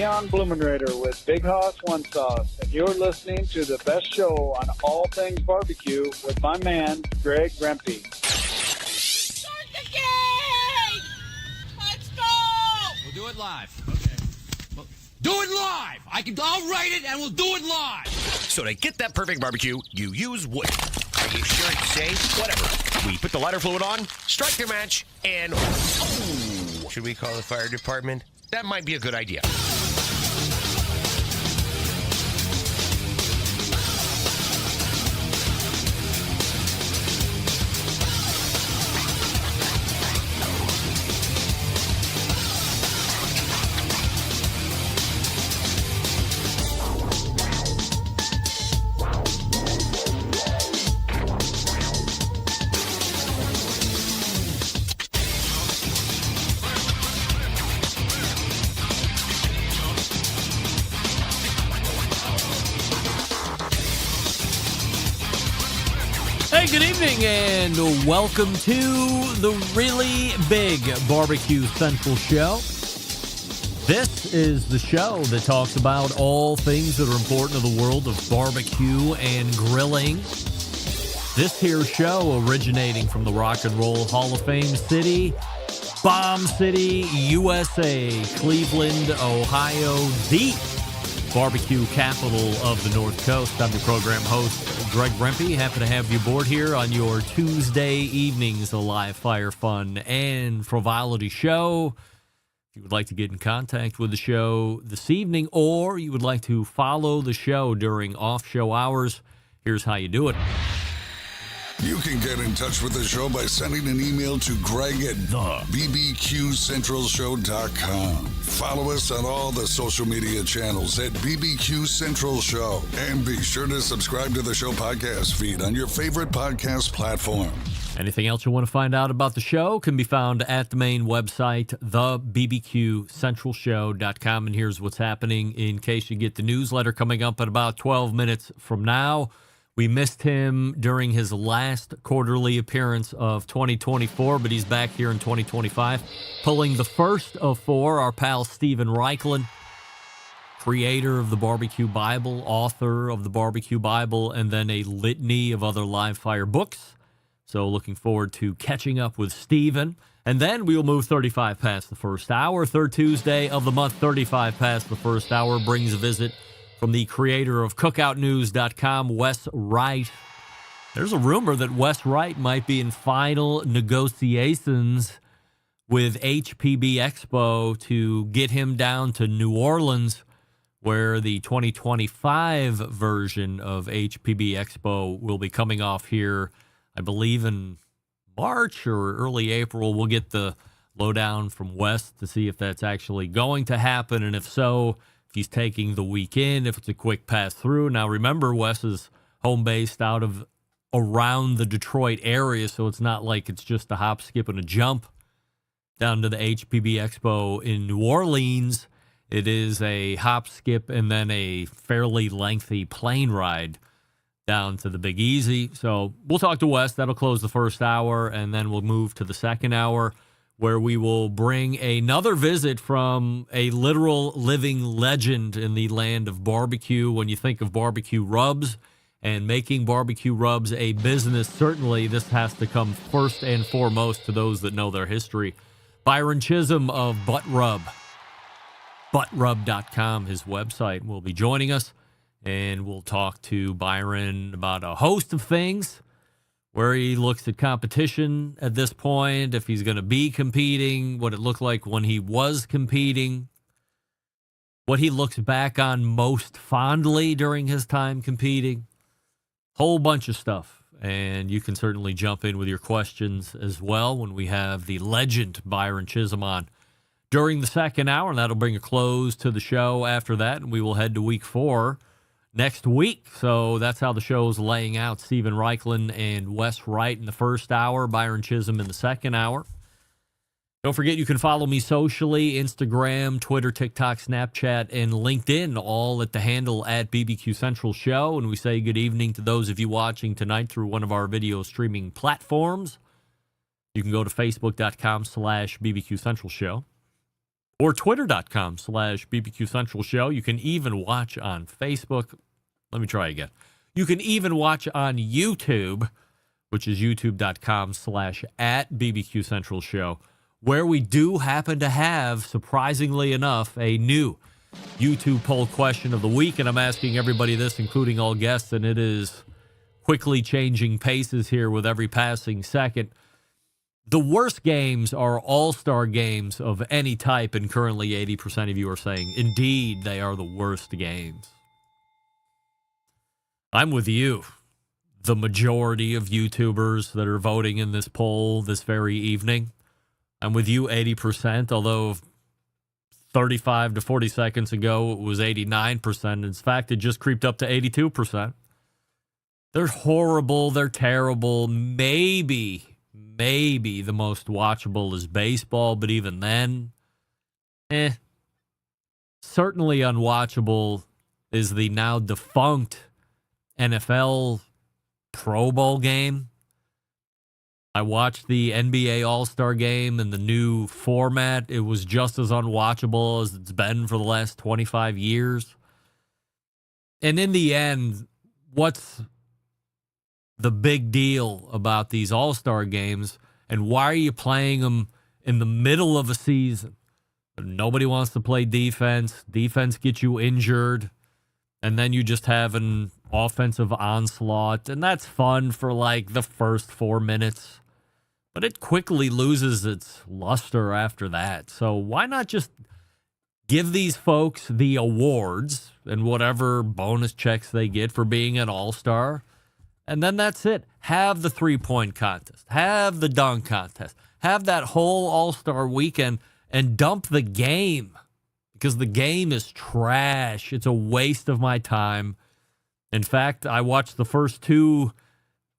Dion Blumenrader with Big Hoss One Sauce, and you're listening to the best show on all things barbecue with my man, Greg Rempe. Start the game! Let's go! We'll do it live. Okay. Well, do it live! I'll write it and we'll do it live! So to get that perfect barbecue, you use wood. Are you sure it's safe? Whatever. We put the lighter fluid on, strike the match, and... Oh! Should we call the fire department? That might be a good idea. Hey, good evening, and welcome to the really big Barbecue Central show. This is the show that talks about all things that are important to the world of barbecue and grilling. This here show originating from the Rock and Roll Hall of Fame city, Bomb City, USA, Cleveland, Ohio, the barbecue capital of the North Coast. I'm your program host, Greg Rempe. Happy to have you aboard here on your Tuesday evenings, a live fire fun and frivolity show. If you would like to get in contact with the show this evening, or you would like to follow the show during off-show hours, here's how you do it. You can get in touch with the show by sending an email to Greg at BBQCentralShow.com. Follow us on all the social media channels at BBQ Central Show. And be sure to subscribe to the show podcast feed on your favorite podcast platform. Anything else you want to find out about the show can be found at the main website, thebbqcentralshow.com. And here's what's happening in case you get the newsletter coming up in about 12 minutes from now. We missed him during his last quarterly appearance of 2024, but he's back here in 2025, pulling the first of four. Our pal Stephen Raichlen, creator of the Barbecue Bible, author of the Barbecue Bible, and then a litany of other live fire books. So looking forward to catching up with Stephen. And then we will move 35 past the first hour. Third Tuesday of the month, 35 past the first hour, brings a visit from the creator of CookoutNews.com, Wes Wright. There's a rumor that Wes Wright might be in final negotiations with HPB Expo to get him down to New Orleans, where the 2025 version of HPB Expo will be coming off here, I believe, in March or early April. We'll get the lowdown from Wes to see if that's actually going to happen, and if so, if he's taking the weekend, if it's a quick pass through. Now, remember, Wes is home based out of around the Detroit area, so it's not like it's just a hop, skip, and a jump down to the HPB Expo in New Orleans. It is a hop, skip, and then a fairly lengthy plane ride down to the Big Easy. So we'll talk to Wes. That'll close the first hour, and then we'll move to the second hour, where we will bring another visit from a literal living legend in the land of barbecue. When you think of barbecue rubs and making barbecue rubs a business, certainly this has to come first and foremost to those that know their history. Byron Chism of Butt Rub, buttrub.com, his website, will be joining us, and we'll talk to Byron about a host of things, where he looks at competition at this point, if he's going to be competing, what it looked like when he was competing, what he looks back on most fondly during his time competing, whole bunch of stuff. And you can certainly jump in with your questions as well when we have the legend Byron Chism on during the second hour, and that'll bring a close to the show after that, and we will head to week 4 next week. So that's how the show is laying out. Stephen Raichlen and Wes Wright in the first hour, Byron Chism in the second hour. Don't forget, you can follow me socially, Instagram, Twitter, TikTok, Snapchat, and LinkedIn, all at the handle at BBQ Central Show. And we say good evening to those of you watching tonight through one of our video streaming platforms. You can go to Facebook.com/BBQ Central Show, or twitter.com/BBQ Central Show. You can even watch on Facebook. Let me try again. You can even watch on YouTube, which is youtube.com/@BBQ Central Show, where we do happen to have, surprisingly enough, a new YouTube poll question of the week. And I'm asking everybody this, including all guests, and it is quickly changing paces here with every passing second. The worst games are all-star games of any type, and currently 80% of you are saying, indeed, they are the worst games. I'm with you. The majority of YouTubers that are voting in this poll this very evening. I'm with you, 80%, although 35 to 40 seconds ago, it was 89%. In fact, it just creeped up to 82%. They're horrible. They're terrible. Maybe the most watchable is baseball, but even then, certainly unwatchable is the now defunct NFL Pro Bowl game. I watched the NBA All-Star game in the new format. It was just as unwatchable as it's been for the last 25 years. And in the end, what's the big deal about these All-Star games, and why are you playing them in the middle of a season? Nobody wants to play defense. Defense gets you injured, and then you just have an offensive onslaught, and that's fun for like the first 4 minutes. But it quickly loses its luster after that. So why not just give these folks the awards and whatever bonus checks they get for being an all-star, and then that's it. Have the three-point contest. Have the dunk contest. Have that whole all-star weekend and dump the game, because the game is trash. It's a waste of my time. In fact, I watched the first two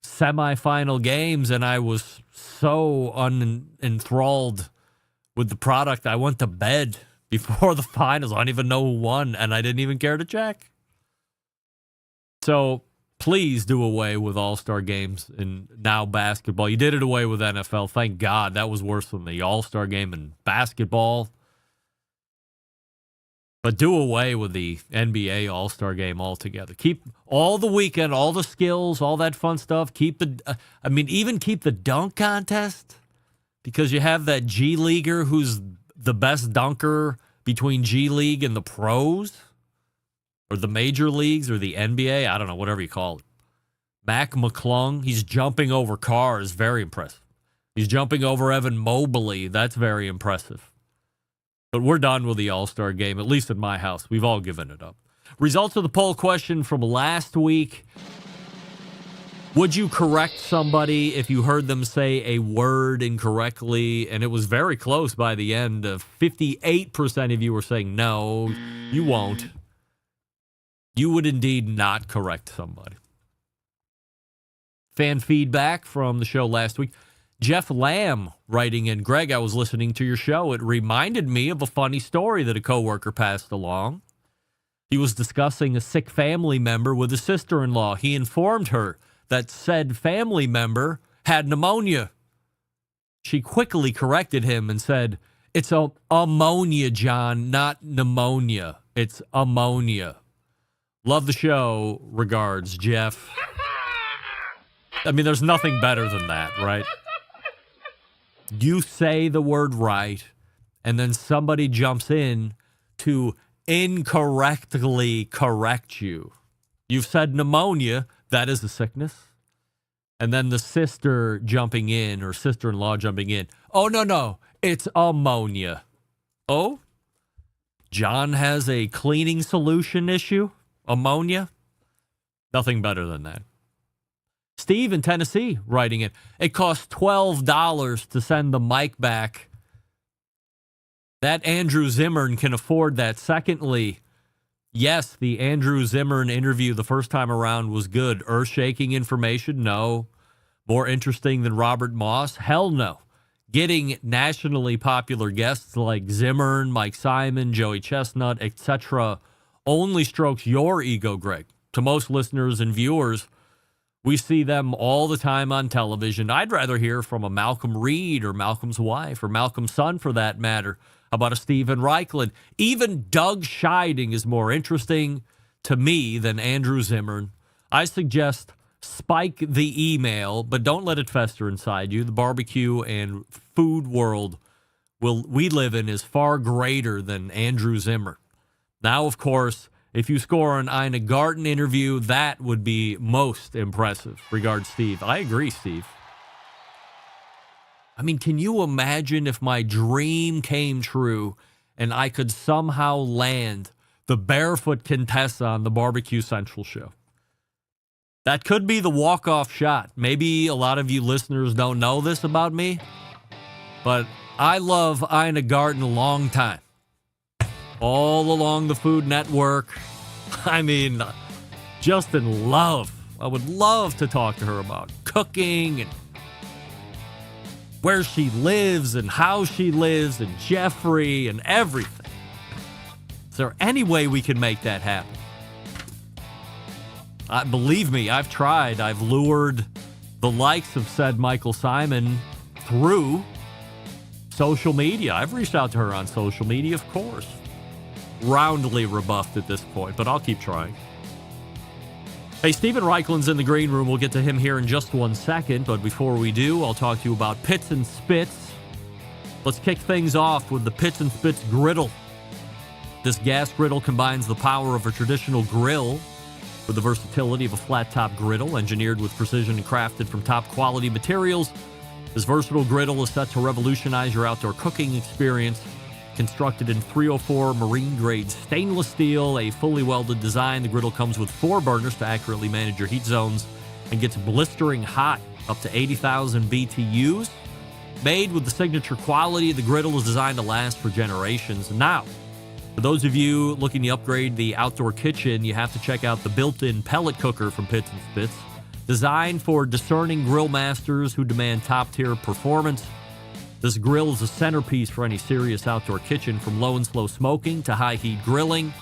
semifinal games, and I was so enthralled with the product, I went to bed before the finals. I don't even know who won, and I didn't even care to check. So please do away with all-star games in now basketball. You did it away with NFL. Thank God. That was worse than the all-star game in basketball. But do away with the NBA All-Star Game altogether. Keep all the weekend, all the skills, all that fun stuff. Keep even keep the dunk contest, because you have that G Leaguer who's the best dunker between G League and the pros, or the major leagues, or the NBA. I don't know, whatever you call it. Mac McClung, he's jumping over cars. Very impressive. He's jumping over Evan Mobley. That's very impressive. But we're done with the All-Star game, at least in my house. We've all given it up. Results of the poll question from last week. Would you correct somebody if you heard them say a word incorrectly? And it was very close by the end. 58% of you were saying no, you won't. You would indeed not correct somebody. Fan feedback from the show last week. Jeff Lamb writing in, Greg, I was listening to your show. It reminded me of a funny story that a coworker passed along. He was discussing a sick family member with his sister-in-law. He informed her that said family member had pneumonia. She quickly corrected him and said, it's ammonia, John, not pneumonia. It's ammonia. Love the show. Regards, Jeff. I mean, there's nothing better than that, right? You say the word right, and then somebody jumps in to incorrectly correct you. You've said pneumonia, that is a sickness. And then the sister jumping in, or sister-in-law jumping in, oh, no, it's ammonia. Oh? John has a cleaning solution issue? Ammonia? Nothing better than that. Steve in Tennessee writing it. It costs $12 to send the mic back. That Andrew Zimmern can afford that. Secondly, yes, the Andrew Zimmern interview the first time around was good. Earth-shaking information? No. More interesting than Robert Moss? Hell no. Getting nationally popular guests like Zimmern, Mike Simon, Joey Chestnut, etc. only strokes your ego, Greg. To most listeners and viewers, We see them all the time on television. I'd rather hear from a Malcolm Reed or Malcolm's wife or Malcolm's son, for that matter, about a Stephen Raichlen. Even Doug Scheiding is more interesting to me than Andrew Zimmern. I suggest spike the email, but don't let it fester inside you. The barbecue and food world we live in is far greater than Andrew Zimmern. Now, of course, if you score an Ina Garten interview, that would be most impressive. Regards, Steve. I agree, Steve. I mean, can you imagine if my dream came true and I could somehow land the Barefoot Contessa on the Barbecue Central show? That could be the walk-off shot. Maybe a lot of you listeners don't know this about me, but I love Ina Garten a long time. All along the Food Network. I mean, just in love. I would love to talk to her about cooking and where she lives and how she lives and Jeffrey and everything. Is there any way we can make that happen? Believe me, I've tried. I've lured the likes of said Michael Simon through social media. I've reached out to her on social media, of course. Roundly rebuffed at this point, but I'll keep trying. Hey, Stephen Reichlen's in the green room. We'll get to him here in just 1 second, but before we do, I'll talk to you about Pits and Spits. Let's kick things off with the Pits and Spits griddle. This gas griddle combines the power of a traditional grill with the versatility of a flat-top griddle, engineered with precision and crafted from top-quality materials. This versatile griddle is set to revolutionize your outdoor cooking experience. Constructed in 304 marine-grade stainless steel, a fully welded design, the griddle comes with 4 burners to accurately manage your heat zones and gets blistering hot, up to 80,000 BTUs. Made with the signature quality, the griddle is designed to last for generations. Now, for those of you looking to upgrade the outdoor kitchen, you have to check out the built-in pellet cooker from Pits and Spits. Designed for discerning grill masters who demand top-tier performance. This grill is a centerpiece for any serious outdoor kitchen, from low and slow smoking to high heat grilling.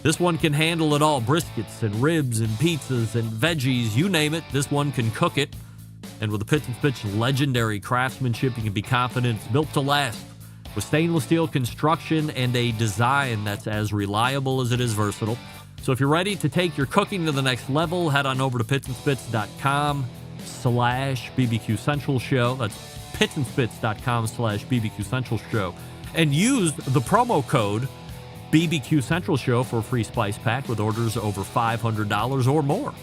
This one can handle it all: briskets and ribs and pizzas and veggies, you name it, this one can cook it. And with the Pits and Spits legendary craftsmanship, you can be confident it's built to last. With stainless steel construction and a design that's as reliable as it is versatile. So if you're ready to take your cooking to the next level, head on over to pitsandspits.com/BBQ Central Show. That's pitsandspits.com/BBQ Central Show. And use the promo code BBQ Central Show for a free spice pack with orders over $500 or more.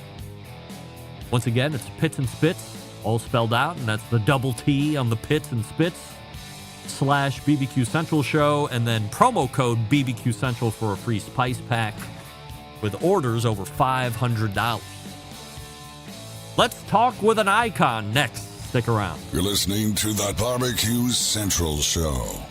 Once again, it's Pits and Spits, all spelled out, and that's the double T on the Pits and Spits/BBQ Central Show, and then promo code BBQ Central for a free spice pack with orders over $500. Let's talk with an icon next. Stick around. You're listening to the Barbecue Central Show.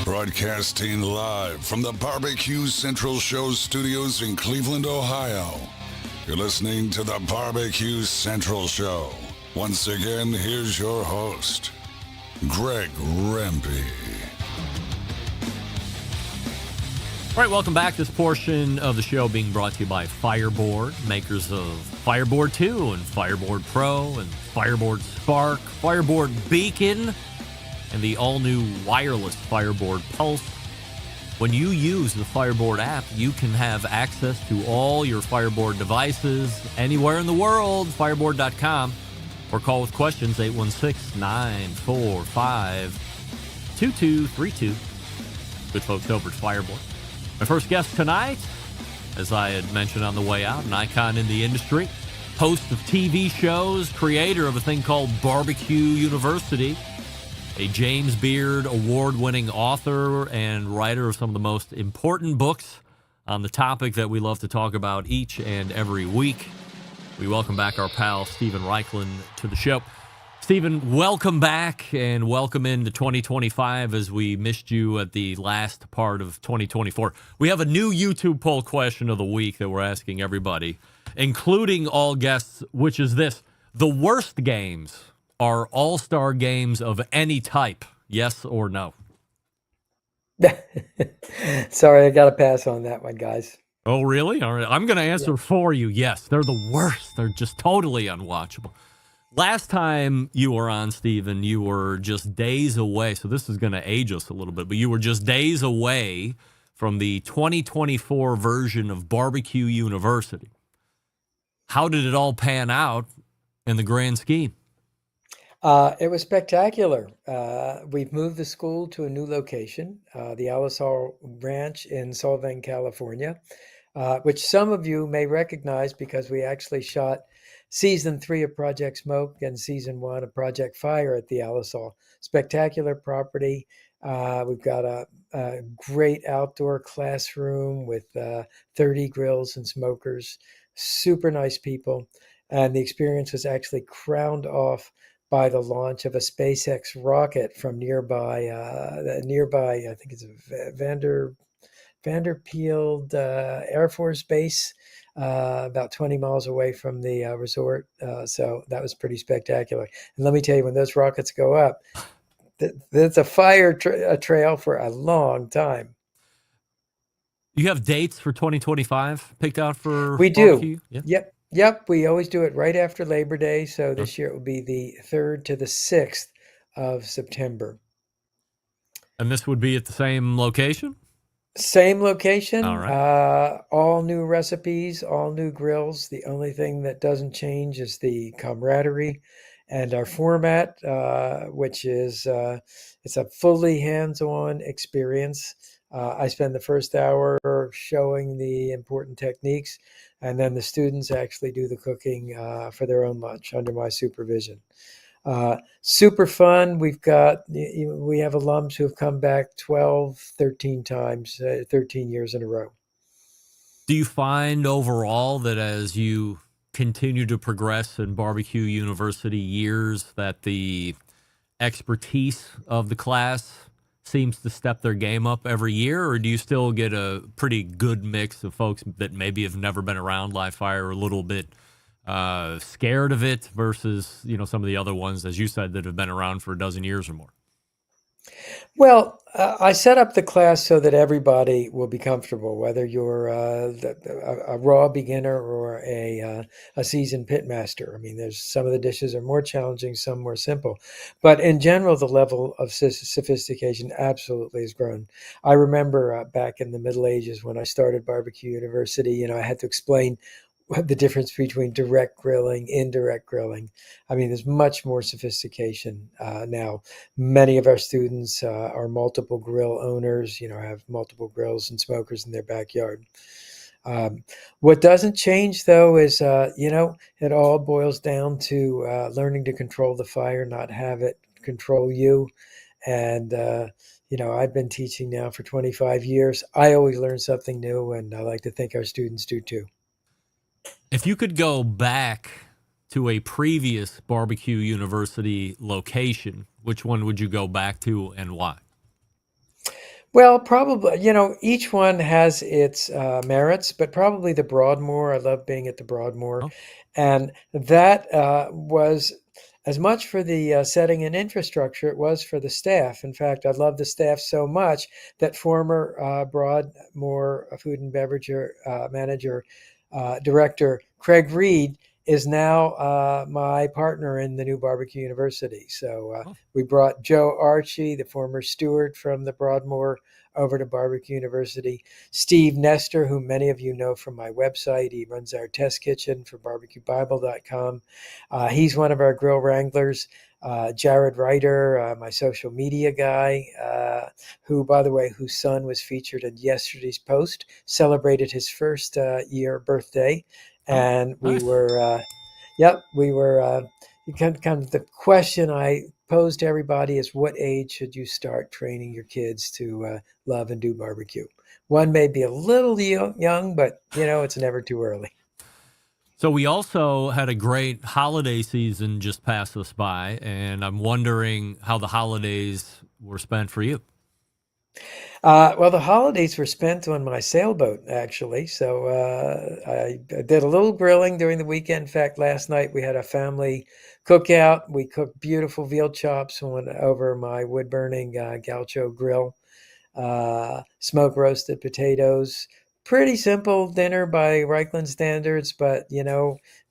Broadcasting live from the Barbecue Central Show studios in Cleveland, Ohio. You're listening to the Barbecue Central Show. Once again, here's your host, Greg Rempe. All right, welcome back. This portion of the show being brought to you by Fireboard, makers of Fireboard 2 and Fireboard Pro and Fireboard Spark, Fireboard Beacon, and the all-new wireless Fireboard Pulse. When you use the Fireboard app, you can have access to all your Fireboard devices anywhere in the world, fireboard.com, or call with questions, 816-945-2232. Good folks over at Fireboard. My first guest tonight, as I had mentioned on the way out, an icon in the industry, host of TV shows, creator of a thing called Barbecue University, a James Beard award-winning author and writer of some of the most important books on the topic that we love to talk about each and every week. We welcome back our pal Stephen Raichlen to the show. Stephen, welcome back and welcome into 2025 as we missed you at the last part of 2024. We have a new YouTube poll question of the week that we're asking everybody, including all guests, which is this: the worst games are all-star games of any type, yes or no? Sorry, I got to pass on that one, guys. Oh, really? All right. I'm going to answer for you. Yes, they're the worst. They're just totally unwatchable. Last time you were on, Stephen, you were just days away. So this is going to age us a little bit, but you were just days away from the 2024 version of BBQ University. How did it all pan out in the grand scheme? It was spectacular. We've moved the school to a new location, the Alisal Ranch in Solvang, California, which some of you may recognize because we actually shot Season 3 of Project Smoke and Season 1 of Project Fire at the Alisal. Spectacular property. We've got a great outdoor classroom with 30 grills and smokers, super nice people. And the experience was actually crowned off by the launch of a SpaceX rocket from nearby, I think it's Vanderbilt Air Force Base, about 20 miles away from the resort. So that was pretty spectacular. And let me tell you, when those rockets go up, there's a fire trail for a long time. You have dates for 2025 picked out for We barbecue? do. Yeah. Yep. We always do it right after Labor Day. So this year it will be the 3rd to the 6th of September. And this would be at the same location? Same location, All right. all new recipes, all new grills. The only thing that doesn't change is the camaraderie and our format, which is it's a fully hands-on experience. I spend the first hour showing the important techniques, and then the students actually do the cooking for their own lunch under my supervision. Super fun. We have alums who have come back 12, 13 times, 13 years in a row. Do you find overall that as you continue to progress in Barbecue University years that the expertise of the class seems to step their game up every year, or do you still get a pretty good mix of folks that maybe have never been around live fire, or a little bit scared of it versus, some of the other ones, as you said, that have been around for a dozen years or more? Well, I set up the class so that everybody will be comfortable, whether you're a raw beginner or a seasoned pitmaster. I mean, there's some of the dishes are more challenging, some more simple. But in general, the level of sophistication absolutely has grown. I remember back in the Middle Ages when I started Barbecue University, I had to explain the difference between direct grilling, indirect grilling. I mean, there's much more sophistication now. Many of our students are multiple grill owners, have multiple grills and smokers in their backyard. What doesn't change, though, is, it all boils down to learning to control the fire, not have it control you. And, I've been teaching now for 25 years. I always learn something new, and I like to think our students do too. If you could go back to a previous Barbecue University location, which one would you go back to and why? Well, probably, each one has its merits, but probably the Broadmoor. I love being at the Broadmoor. Oh. And that was as much for the setting and infrastructure it was for the staff. In fact, I love the staff so much that former Broadmoor food and beverage manager, director Craig Reed is now my partner in the new Barbecue University. So we brought Joe Archie, the former steward from the Broadmoor, over to Barbecue University. Steve Nestor, who many of you know from my website, he runs our test kitchen for barbecuebible.com. He's one of our grill wranglers. Jared Ryder, my social media guy, who, by the way, whose son was featured in yesterday's post, celebrated his first year birthday. And we were, kind of the question I posed to everybody is, what age should you start training your kids to love and do barbecue? One may be a little young, but, it's never too early. So we also had a great holiday season just pass us by, and I'm wondering how the holidays were spent for you. Well, the holidays were spent on my sailboat, actually. So I did a little grilling during the weekend. In fact, last night we had a family cookout. We cooked beautiful veal chops over my wood-burning gaucho grill, smoke roasted potatoes. Pretty simple dinner by Raichlen standards, but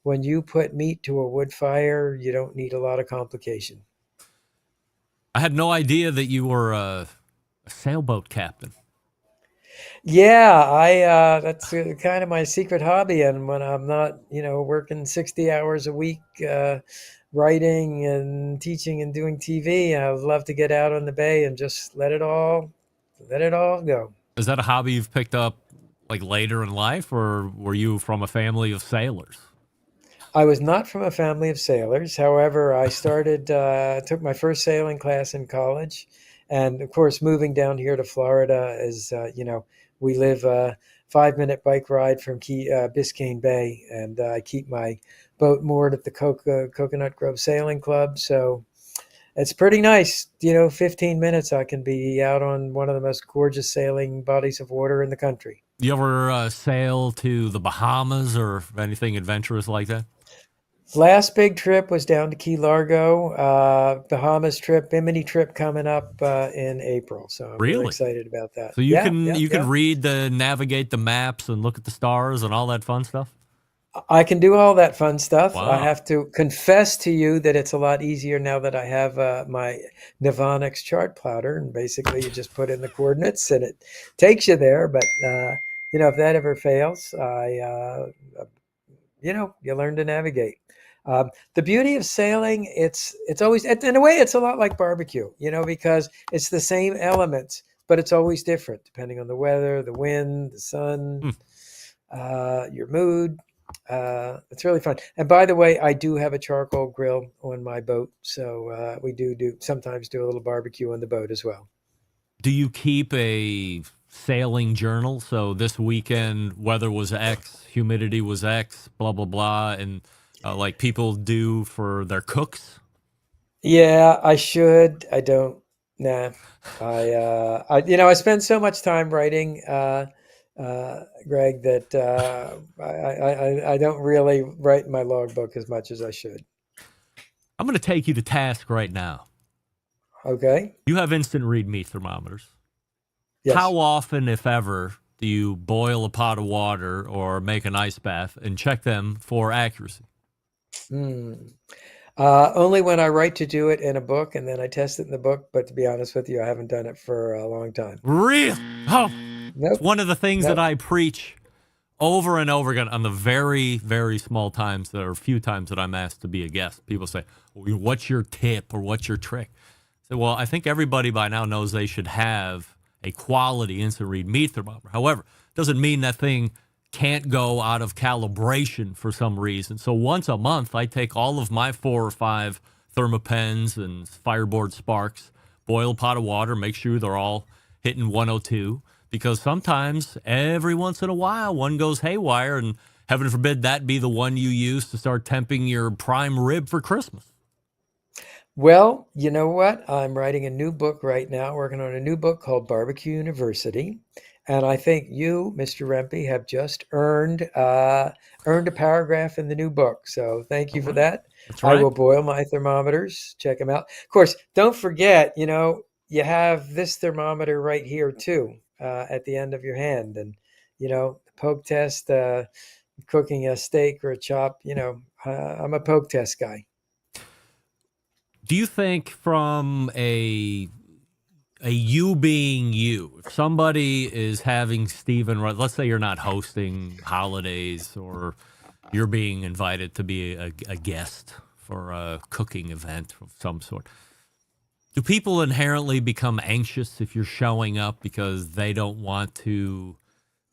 when you put meat to a wood fire, you don't need a lot of complication. I had no idea that you were a sailboat captain. Yeah, I that's kind of my secret hobby, and when I'm not, working 60 hours a week, writing and teaching and doing TV, I would love to get out on the bay and just let it all go. Is that a hobby you've picked up like later in life, or were you from a family of sailors? I was not from a family of sailors. However, I took my first sailing class in college. And of course, moving down here to Florida is, we live a 5-minute bike ride from Biscayne Bay. And I keep my boat moored at the Coconut Grove Sailing Club. So it's pretty nice. 15 minutes, I can be out on one of the most gorgeous sailing bodies of water in the country. You ever sail to the Bahamas or anything adventurous like that? Last big trip was down to Key Largo, Bahamas trip, Bimini trip coming up in April. So I'm really excited about that. So you can read navigate the maps and look at the stars and all that fun stuff? I can do all that fun stuff. Wow. I have to confess to you that it's a lot easier now that I have my Navonics chart plotter, and basically you just put in the coordinates and it takes you there. But if that ever fails, you learn to navigate. The beauty of sailing, it's always, in a way, it's a lot like barbecue, because it's the same elements, but it's always different depending on the weather, the wind, the sun, your mood. It's really fun. And by the way, I do have a charcoal grill on my boat, so we sometimes do a little barbecue on the boat as well. Do you keep a sailing journal? So this weekend, weather was X, humidity was X, blah, blah, blah, and like people do for their cooks? Yeah, I should. I don't. Nah. I spend so much time writing, Greg, that I don't really write in my logbook as much as I should. I'm going to take you to task right now. Okay. You have instant read meat thermometers. Yes. How often, if ever, do you boil a pot of water or make an ice bath and check them for accuracy? Only when I write to do it in a book, and then I test it in the book. But to be honest with you, I haven't done it for a long time. Really? Oh, nope. It's one of the things that I preach over and over again on the very, very small times, there are few times that I'm asked to be a guest. People say, well, what's your tip or what's your trick? I say, well, I think everybody by now knows they should have a quality instant read meat thermometer. However, it doesn't mean that thing can't go out of calibration for some reason. So once a month, I take all of my 4 or 5 Thermopens and Fireboard Sparks, boil a pot of water, make sure they're all hitting 102, because sometimes, every once in a while, one goes haywire, and heaven forbid that be the one you use to start temping your prime rib for Christmas. Well, you know what? I'm writing a new book right now, working on a new book called Barbecue University. And I think you, Mr. Rempe, have just earned a paragraph in the new book. So thank you for that. That's right. I will boil my thermometers. Check them out. Of course, don't forget, you have this thermometer right here too, at the end of your hand. And, poke test, cooking a steak or a chop, I'm a poke test guy. Do you think from a you being you, if somebody is having Stephen, let's say you're not hosting holidays or you're being invited to be a guest for a cooking event of some sort, do people inherently become anxious if you're showing up because they don't want to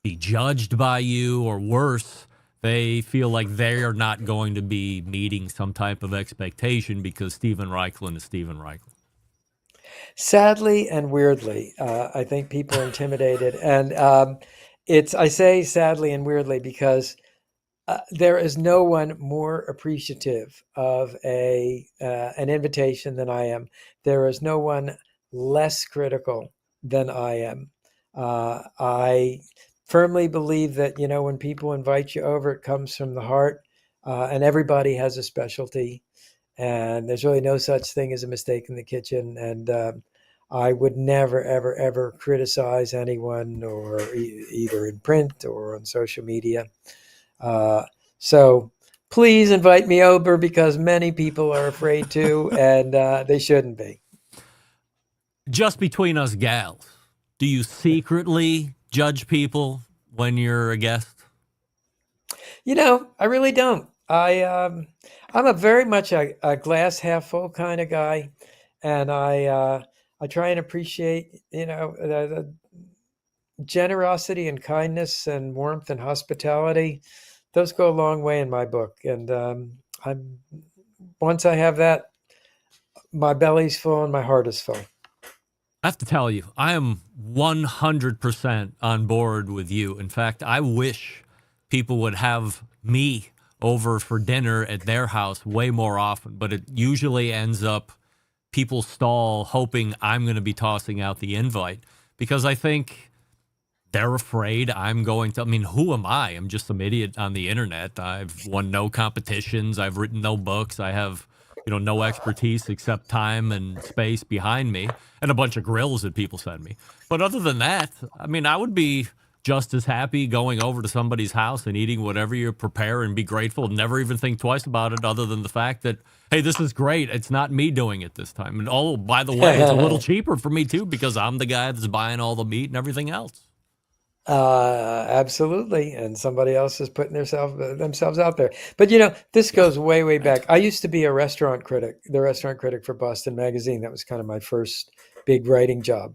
be judged by you, or worse, they feel like they are not going to be meeting some type of expectation because Stephen Raichlen is Stephen Raichlen? Sadly and weirdly, I think people are intimidated. And I say sadly and weirdly because There is no one more appreciative of an invitation than I am. There is no one less critical than I am. I firmly believe that, when people invite you over, it comes from the heart, and everybody has a specialty, and there's really no such thing as a mistake in the kitchen. And I would never, ever, ever criticize anyone, or either in print or on social media. So please invite me over, because many people are afraid to, and they shouldn't be. Just between us gals, do you secretly judge people when you're a guest? I really don't. I'm a very much a glass half full kind of guy, and I try and appreciate the generosity and kindness and warmth and hospitality. Those go a long way in my book, and once I have that, my belly's full and my heart is full. I have to tell you, I am 100% on board with you. In fact, I wish people would have me over for dinner at their house way more often, but it usually ends up people stall hoping I'm going to be tossing out the invite, because I think they're afraid I'm going to. I mean, who am I? I'm just some idiot on the internet. I've won no competitions. I've written no books. I have, no expertise except time and space behind me and a bunch of grills that people send me. But other than that, I mean, I would be just as happy going over to somebody's house and eating whatever you prepare and be grateful and never even think twice about it, other than the fact that, hey, this is great. It's not me doing it this time. And oh, by the way, it's a little cheaper for me too, because I'm the guy that's buying all the meat and everything else. Absolutely. And somebody else is putting themselves out there. But this goes way, way back. I used to be the restaurant critic for Boston Magazine. That was kind of my first big writing job.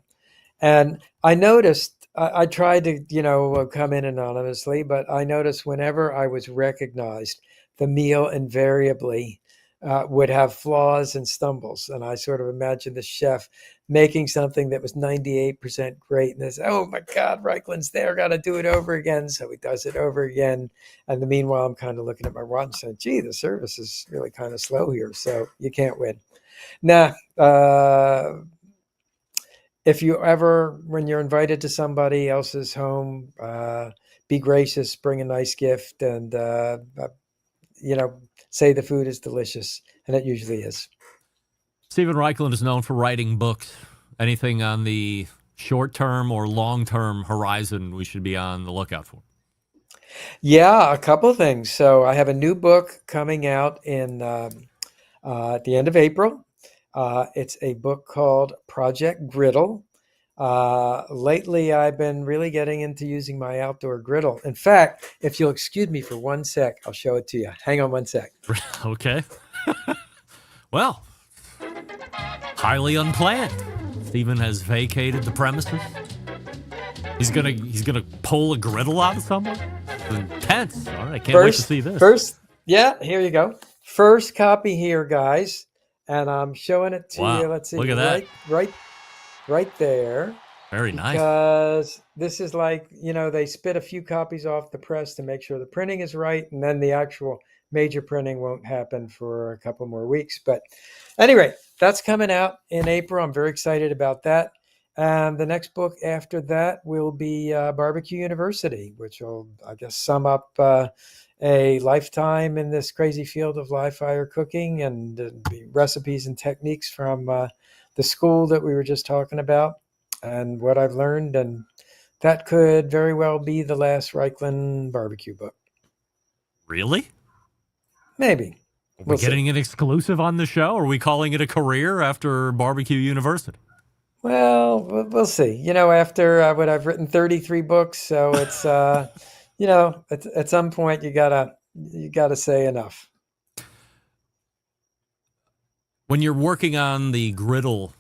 And I noticed, I tried to, come in anonymously, but I noticed whenever I was recognized, the meal invariably would have flaws and stumbles. And I sort of imagined the chef making something that was 98% great. And they say, oh my God, Reichlen's there, got to do it over again. So he does it over again. And meanwhile, I'm kind of looking at my watch and saying, gee, the service is really kind of slow here. So you can't win. Nah, if you ever, when you're invited to somebody else's home, be gracious, bring a nice gift, and, say the food is delicious. And it usually is. Steven Raichlen is known for writing books. Anything on the short-term or long-term horizon we should be on the lookout for? Yeah, a couple things. So I have a new book coming out in at the end of April. It's a book called Project Griddle. Lately, I've been really getting into using my outdoor griddle. In fact, if you'll excuse me for 1 sec, I'll show it to you. Hang on 1 sec. Okay. Well, highly unplanned. Steven has vacated the premises. He's gonna pull a griddle out of someone. Intense. All right, I can't wait to see this. Here you go. First copy here, guys, and I'm showing it to you. Let's see. Look at that. Right there. Very nice. Because this is like, they spit a few copies off the press to make sure the printing is right, and then the actual major printing won't happen for a couple more weeks. But anyway, that's coming out in April. I'm very excited about that. And the next book after that will be BBQ University, which will, I guess, sum up a lifetime in this crazy field of live fire cooking, and recipes and techniques from the school that we were just talking about and what I've learned. And that could very well be the last Raichlen barbecue book. Really? Maybe. Are we getting an exclusive on the show? Are we calling it a career after BBQ University? Well, we'll see. After what I've written 33 books, so it's at some point you gotta say enough. When you're working on the griddle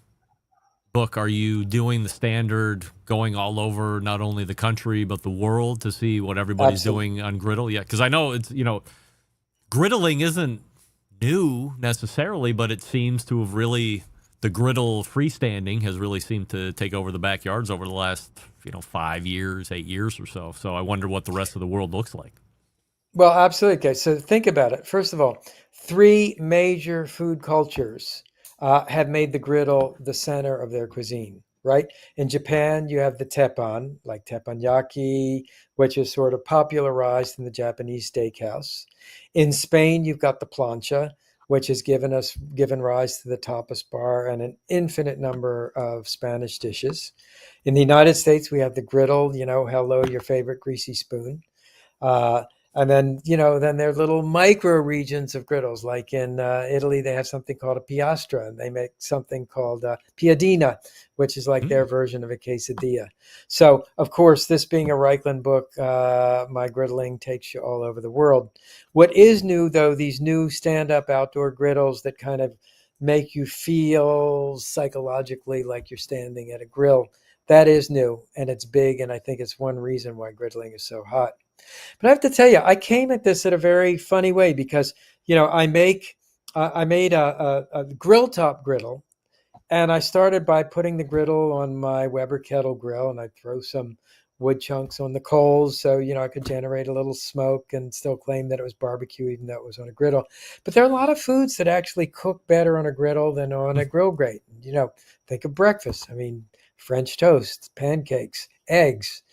book, are you doing the standard, going all over not only the country but the world to see what everybody's doing on griddle? Yeah, because I know it's griddling isn't new necessarily, but it seems to have really, the griddle freestanding has really seemed to take over the backyards over the last 5 years, 8 years or so. So I wonder what the rest of the world looks like. Well, absolutely. Okay, so think about it. First of all, three major food cultures have made the griddle the center of their cuisine, right? In Japan, you have the teppan, like teppanyaki, which is sort of popularized in the Japanese steakhouse. In Spain, you've got the plancha, which has given rise to the tapas bar and an infinite number of Spanish dishes. In the United States, we have the griddle, hello, your favorite greasy spoon. Uh, and then, then there are little micro regions of griddles. Like in Italy, they have something called a piastra, and they make something called piadina, which is like their version of a quesadilla. So, of course, this being a Raichlen book, my griddling takes you all over the world. What is new, though, these new stand-up outdoor griddles that kind of make you feel psychologically like you're standing at a grill. That is new, and it's big, and I think it's one reason why griddling is so hot. But I have to tell you, I came at this in a very funny way because, I made a grill top griddle, and I started by putting the griddle on my Weber kettle grill, and I throw some wood chunks on the coals so, I could generate a little smoke and still claim that it was barbecue, even though it was on a griddle. But there are a lot of foods that actually cook better on a griddle than on a grill grate. Think of breakfast. I mean, French toast, pancakes, eggs.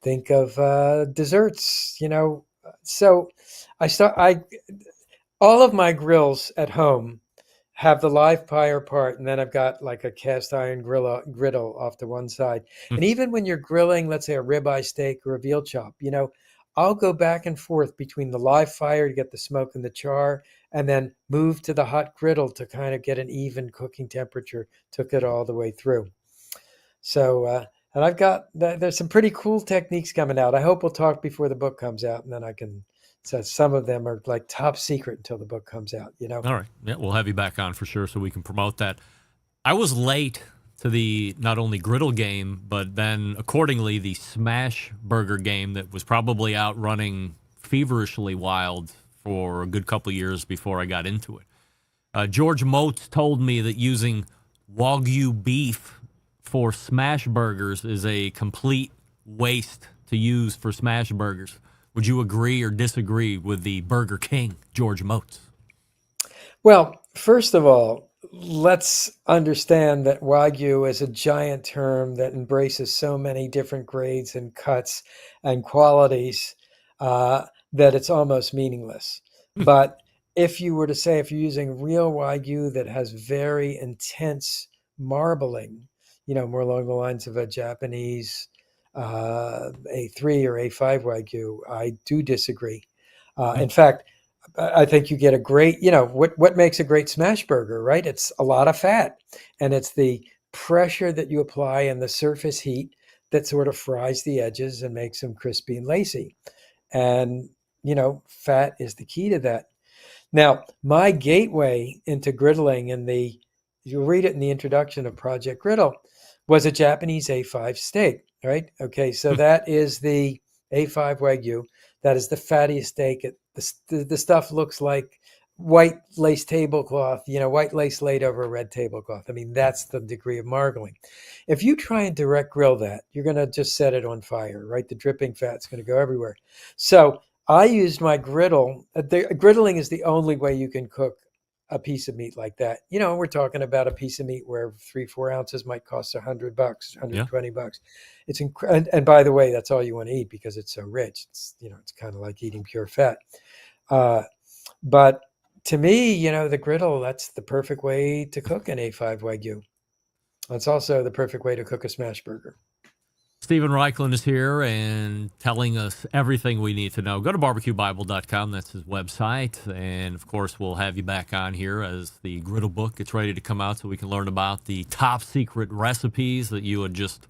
Think of desserts. So all of my grills at home have the live fire part, and then I've got like a cast iron griddle off to one side. And even when you're grilling, let's say a ribeye steak or a veal chop, I'll go back and forth between the live fire to get the smoke and the char, and then move to the hot griddle to kind of get an even cooking temperature, took it all the way through. So, and there's some pretty cool techniques coming out. I hope we'll talk before the book comes out, and then so some of them are like top secret until the book comes out, All right. Yeah, we'll have you back on for sure so we can promote that. I was late to the not only griddle game, but then accordingly the smash burger game that was probably out running feverishly wild for a good couple years before I got into it. George Motes told me that using Wagyu beef for smash burgers is a complete waste to use for smash burgers. Would you agree or disagree with the Burger King, George Motes? Well, first of all, let's understand that Wagyu is a giant term that embraces so many different grades and cuts and qualities that it's almost meaningless. But if you were to say, if you're using real Wagyu that has very intense marbling, more along the lines of a Japanese A3 or A5 Wagyu, I do disagree. In fact, I think you get a great, what makes a great smash burger, right? It's a lot of fat, and it's the pressure that you apply and the surface heat that sort of fries the edges and makes them crispy and lacy. And, fat is the key to that. Now, my gateway into griddling you'll read it in the introduction of Project Griddle, was a Japanese A5 steak, right? Okay, so that is the A5 Wagyu. That is the fattiest steak. The stuff looks like white lace tablecloth, white lace laid over a red tablecloth. I mean, that's the degree of marbling. If you try and direct grill that, you're going to just set it on fire, right? The dripping fat's going to go everywhere. So I used my griddle. Griddling is the only way you can cook a piece of meat like that. We're talking about a piece of meat where 3-4 ounces might cost $100, $120. It's and by the way, that's all you want to eat because it's so rich. It's it's kind of like eating pure fat. But to me, the griddle, that's the perfect way to cook an A5 Wagyu. It's also the perfect way to cook a smash burger. Stephen Raichlen is here and telling us everything we need to know. Go to barbecuebible.com. That's his website. And, of course, we'll have you back on here as the griddle book gets ready to come out so we can learn about the top secret recipes that you had just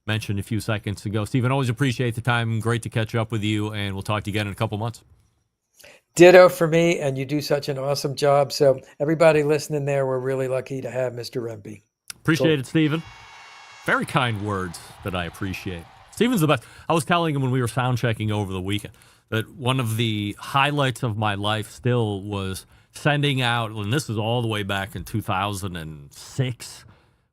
mentioned a few seconds ago. Stephen, always appreciate the time. Great to catch up with you, and we'll talk to you again in a couple months. Ditto for me, and you do such an awesome job. So everybody listening there, we're really lucky to have Mr. Rempe. Appreciate it, Stephen. Very kind words that I appreciate. Stephen's the best. I was telling him when we were sound checking over the weekend that one of the highlights of my life still was sending out, and this is all the way back in 2006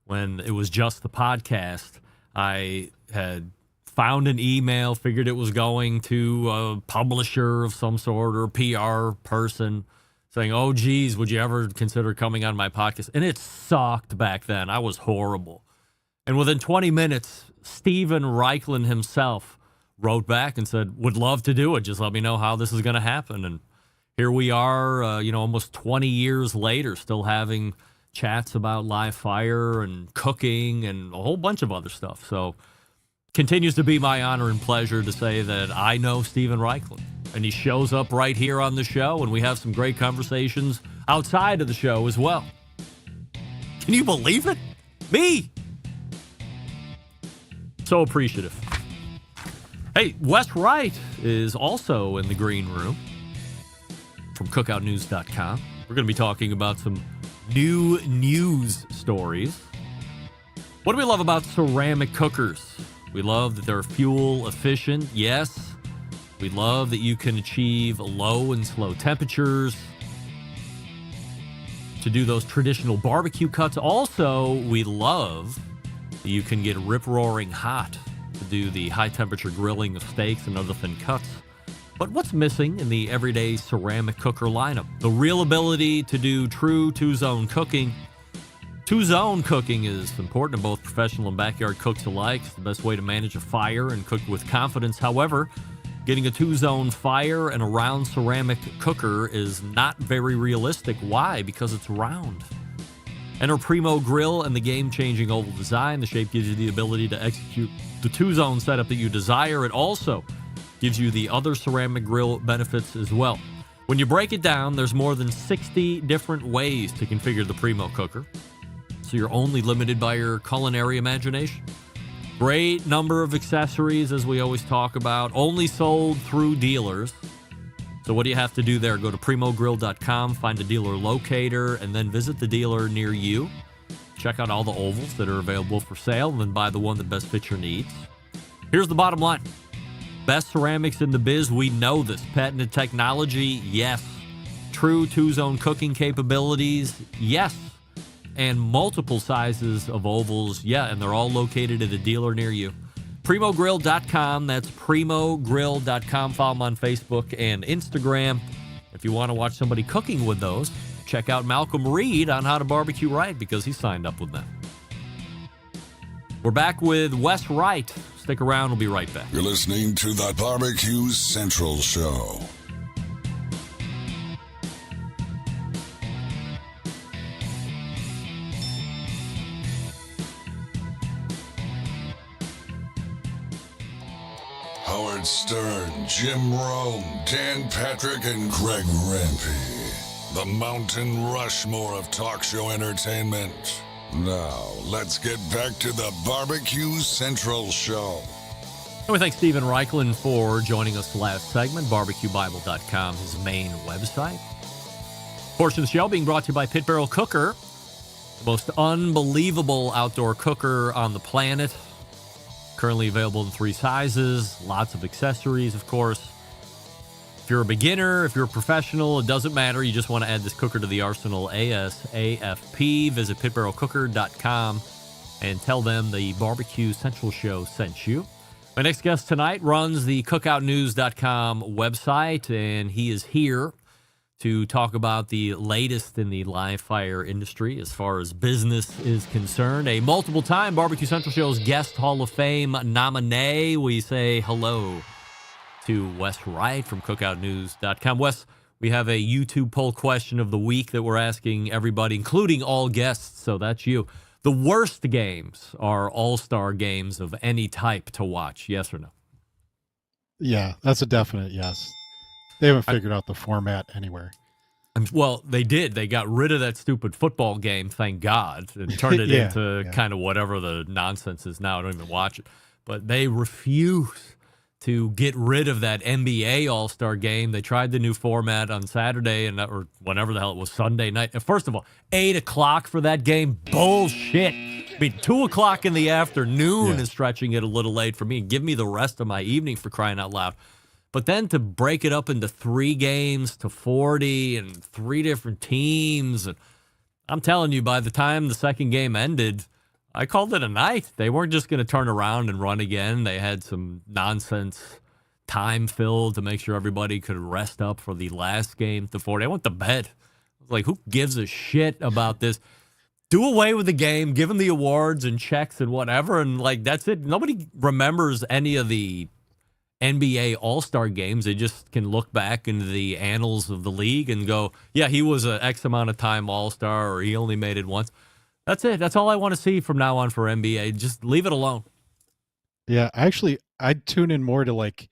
when it was just the podcast. I had found an email, figured it was going to a publisher of some sort or a PR person saying, oh, geez, would you ever consider coming on my podcast? And it sucked back then. I was horrible. And within 20 minutes, Stephen Raichlen himself wrote back and said, would love to do it. Just let me know how this is going to happen. And here we are, almost 20 years later, still having chats about live fire and cooking and a whole bunch of other stuff. So continues to be my honor and pleasure to say that I know Stephen Raichlen, and he shows up right here on the show, and we have some great conversations outside of the show as well. Can you believe it? Me! So appreciative. Hey, Wes Wright is also in the green room from cookoutnews.com. We're going to be talking about some new news stories. What do we love about ceramic cookers? We love that they're fuel efficient, yes. We love that you can achieve low and slow temperatures to do those traditional barbecue cuts. Also, we love that you can get rip-roaring hot to do the high-temperature grilling of steaks and other thin cuts. But what's missing in the everyday ceramic cooker lineup? The real ability to do true two-zone cooking. Two-zone cooking is important to both professional and backyard cooks alike. It's the best way to manage a fire and cook with confidence. However, getting a two-zone fire and a round ceramic cooker is not very realistic. Why? Because it's round. Enter Primo Grill and the game-changing oval design. The shape gives you the ability to execute the two-zone setup that you desire. It also gives you the other ceramic grill benefits as well. When you break it down, there's more than 60 different ways to configure the Primo cooker, so you're only limited by your culinary imagination. Great number of accessories, as we always talk about, only sold through dealers. So what do you have to do there? Go to primogrill.com, find a dealer locator, and then visit the dealer near you. Check out all the ovals that are available for sale, and then buy the one that best fits your needs. Here's the bottom line. Best ceramics in the biz, we know this. Patented technology, yes. True two-zone cooking capabilities, yes. And multiple sizes of ovals, yeah, and they're all located at a dealer near you. Primogrill.com, that's primogrill.com. Follow them on Facebook and Instagram. If you want to watch somebody cooking with those, check out Malcolm Reed on How to Barbecue Right, because he signed up with them. We're back with Wes Wright. Stick around, we'll be right back. You're listening to the Barbecue Central Show. Howard Stern, Jim Rome, Dan Patrick, and Greg Rempe. The Mountain Rushmore of talk show entertainment. Now, let's get back to the Barbecue Central Show. And we thank Stephen Raichlen for joining us last segment. BarbecueBible.com, his main website. Portion of the show being brought to you by Pit Barrel Cooker, the most unbelievable outdoor cooker on the planet. Currently available in 3 sizes, lots of accessories, of course. If you're a beginner, if you're a professional, it doesn't matter. You just want to add this cooker to the arsenal ASAP. Visit pitbarrelcooker.com and tell them the Barbecue Central Show sent you. My next guest tonight runs the cookoutnews.com website, and he is here to talk about the latest in the live fire industry as far as business is concerned. A multiple-time Barbecue Central Show's Guest Hall of Fame nominee. We say hello to Wes Wright from cookoutnews.com. Wes, we have a YouTube poll question of the week that we're asking everybody, including all guests, so that's you. The worst games are all-star games of any type to watch, yes or no? Yeah, that's a definite yes. They haven't figured out the format anywhere. Well, they did. They got rid of that stupid football game, thank God, and turned it into kind of whatever the nonsense is now. I don't even watch it. But they refuse to get rid of that NBA All-Star game. They tried the new format on Saturday or whenever the hell it was, Sunday night. And first of all, 8 o'clock for that game? Bullshit. I mean, 2 o'clock in the afternoon is stretching it a little late for me. Give me the rest of my evening, for crying out loud. But then to break it up into 3 games to 40 and 3 different teams. And I'm telling you, by the time the second game ended, I called it a night. They weren't just going to turn around and run again. They had some nonsense time filled to make sure everybody could rest up for the last game before they went to bed. Like, who gives a shit about this? Do away with the game, give them the awards and checks and whatever, and like that's it. Nobody remembers any of the NBA All-Star games. They just can look back into the annals of the league and go, yeah, he was a X amount of time All-Star, or he only made it once. That's it. That's all I want to see from now on for NBA. Just leave it alone. Yeah, I'd tune in more to like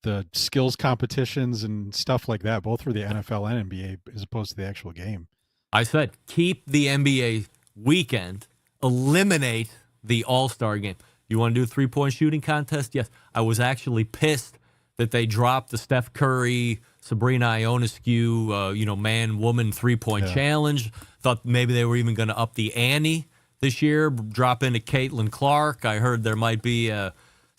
the skills competitions and stuff like that, both for the NFL and NBA, as opposed to the actual game. I said keep the NBA weekend, eliminate the All-Star game. You want to do a three-point shooting contest? Yes. I was actually pissed that they dropped the Steph Curry, Sabrina Ionescu, man-woman three-point challenge. Thought maybe they were even going to up the ante this year, drop into Caitlin Clark. I heard there might be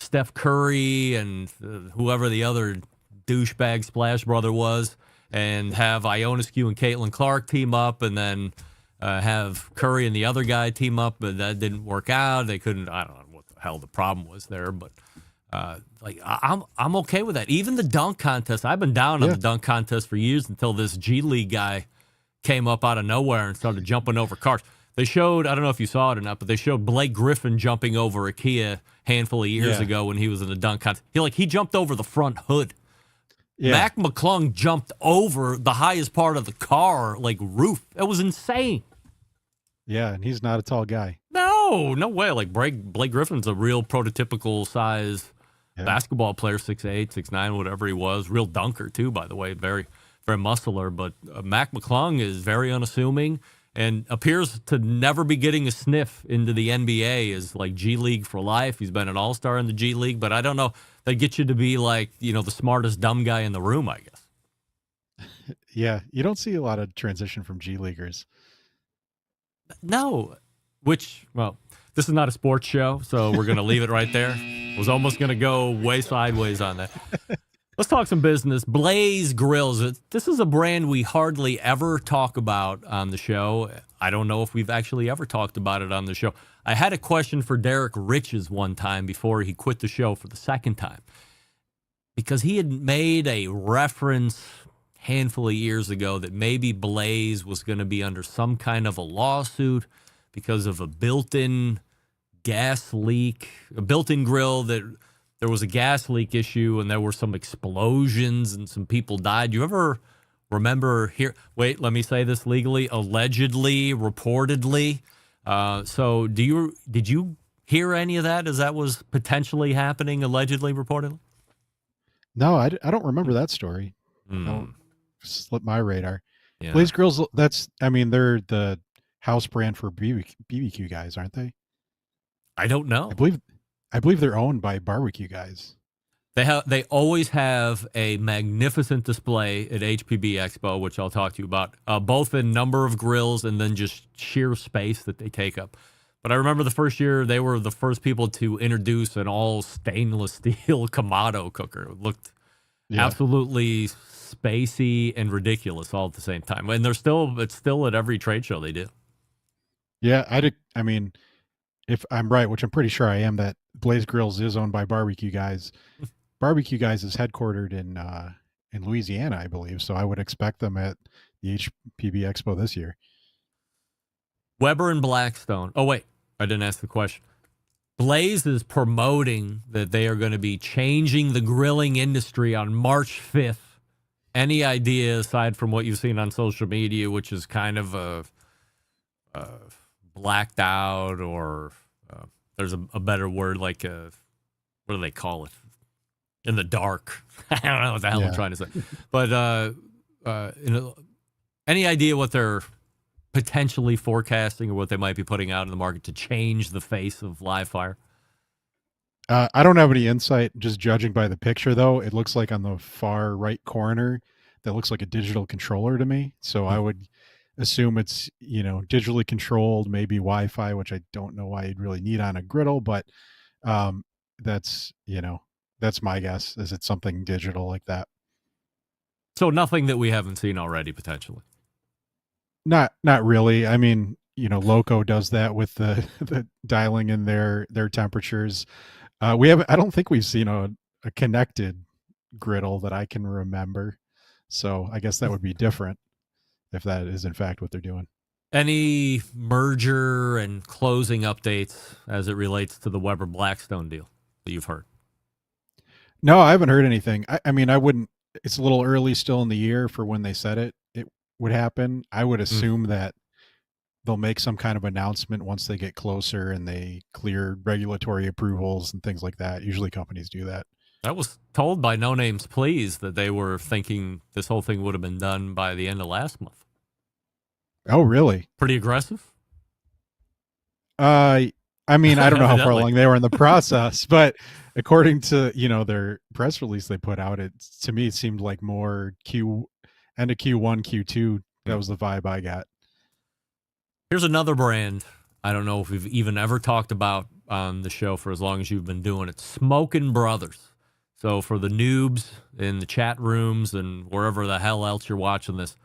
Steph Curry and whoever the other douchebag Splash Brother was, and have Ionescu and Caitlin Clark team up, and then have Curry and the other guy team up, but that didn't work out. They couldn't. I don't know what the hell the problem was there, but I'm okay with that. Even the dunk contest, I've been down on the dunk contest for years until this G League guy came up out of nowhere and started jumping over cars. They showed, I don't know if you saw it or not, but they showed Blake Griffin jumping over a Kia handful of years ago when he was in the dunk contest. He jumped over the front hood. Yeah. Mac McClung jumped over the highest part of the car, like roof. It was insane. Yeah, and he's not a tall guy. No way. Like Blake Griffin's a real prototypical size basketball player, 6'8", 6'9", whatever he was. Real dunker too, by the way. Very, very muscular. But Mac McClung is very unassuming and appears to never be getting a sniff into the NBA. Is like G League for life. He's been an all-star in the G League, but I don't know. They get you to be like, the smartest dumb guy in the room, I guess. Yeah, you don't see a lot of transition from G Leaguers. No, this is not a sports show, so we're going to leave it right there. Was almost going to go way sideways on that. Let's talk some business. Blaze Grills. This is a brand we hardly ever talk about on the show. I don't know if we've actually ever talked about it on the show. I had a question for Derek Riches one time before he quit the show for the second time, because he had made a reference handful of years ago that maybe Blaze was going to be under some kind of a lawsuit because of a built-in gas leak, a built-in grill that there was a gas leak issue and there were some explosions and some people died. You ever remember here? Wait, let me say this legally. Allegedly, reportedly. So did you hear any of that as that was potentially happening, allegedly, reportedly? No, I don't remember that story. Slipped my radar. Yeah. Blaze Grills, they're the house brand for BBQ guys, aren't they? I don't know. I believe they're owned by barbecue guys. They always have a magnificent display at HPB Expo, which I'll talk to you about, both in number of grills and then just sheer space that they take up. But I remember the first year they were the first people to introduce an all stainless steel Kamado cooker. It looked absolutely spacey and ridiculous all at the same time. And it's still at every trade show they do. Yeah, if I'm right, which I'm pretty sure I am, that Blaze Grills is owned by Barbecue Guys. Barbecue Guys is headquartered in Louisiana, I believe. So I would expect them at the HPB Expo this year. Weber and Blackstone. Oh, wait, I didn't ask the question. Blaze is promoting that they are going to be changing the grilling industry on March 5th. Any idea, aside from what you've seen on social media, which is kind of a blacked out, or there's a better word, like what do they call it? In the dark. I don't know what the hell I'm trying to say. But any idea what they're potentially forecasting or what they might be putting out in the market to change the face of live fire? I don't have any insight. Just judging by the picture, though, it looks like on the far right corner, that looks like a digital controller to me. So I would assume it's, digitally controlled, maybe Wi-Fi, which I don't know why you'd really need on a griddle, but that's my guess, is it's something digital like that. So nothing that we haven't seen already, potentially. Not really. I mean, Loco does that with the the dialing in their temperatures. I don't think we've seen a connected griddle that I can remember. So I guess that would be different if that is in fact what they're doing. Any merger and closing updates as it relates to the Weber Blackstone deal that you've heard? No, I haven't heard anything. I mean, I wouldn't. It's a little early still in the year for when they said it would happen. I would assume that they'll make some kind of announcement once they get closer and they clear regulatory approvals and things like that. Usually companies do that. I was told by No Names Please that they were thinking this whole thing would have been done by the end of last month. Oh, really? Pretty aggressive? I mean, I don't know how far Evidently. along they were in the process, but according to, their press release they put out, to me it seemed like more end of Q1, Q2. That was the vibe I got. Here's another brand I don't know if we've even ever talked about on the show for as long as you've been doing it. Smokin' Brothers. So for the noobs in the chat rooms and wherever the hell else you're watching this,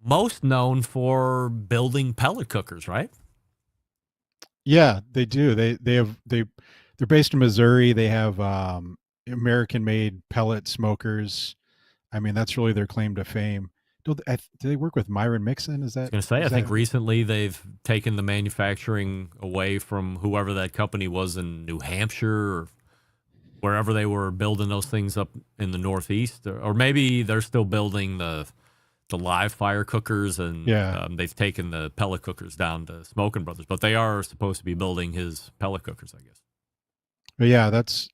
most known for building pellet cookers, right? Yeah, they do. They're based in Missouri. They have American-made pellet smokers. I mean, that's really their claim to fame. Do they work with Myron Mixon? Is that? I was going to say, I think recently they've taken the manufacturing away from whoever that company was in New Hampshire or wherever they were building those things up in the Northeast, or maybe they're still building the live fire cookers, and they've taken the pellet cookers down to Smokin' Brothers, but they are supposed to be building his pellet cookers, I guess. But yeah, that's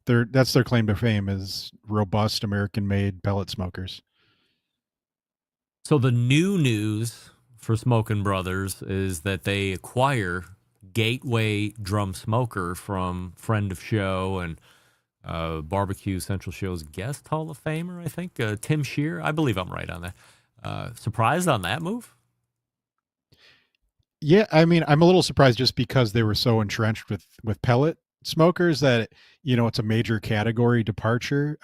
their claim to fame is robust American-made pellet smokers. So the new news for Smokin' Brothers is that they acquire Gateway Drum Smoker from friend of show and Barbecue Central Show's guest Hall of Famer, I think, Tim Shear. I believe I'm right on that. Surprised on that move? Yeah, I mean, I'm a little surprised just because they were so entrenched with pellet smokers that, it's a major category departure.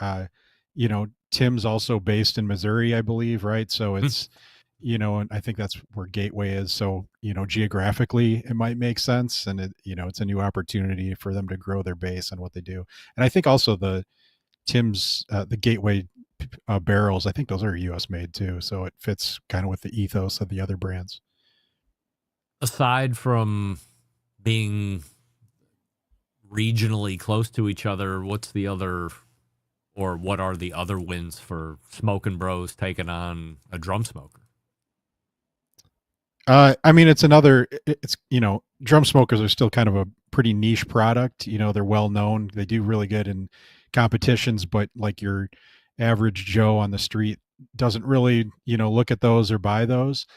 Tim's also based in Missouri, I believe, right? So it's, and I think that's where Gateway is. So, geographically it might make sense. And it's a new opportunity for them to grow their base on what they do. And I think also the Gateway barrels, I think those are US made too. So it fits kind of with the ethos of the other brands. Aside from being regionally close to each other, what are the other wins for Smokin' Bros taking on a drum smoker? I mean, drum smokers are still kind of a pretty niche product. They're well known. They do really good in competitions, but like your average Joe on the street doesn't really, look at those or buy those.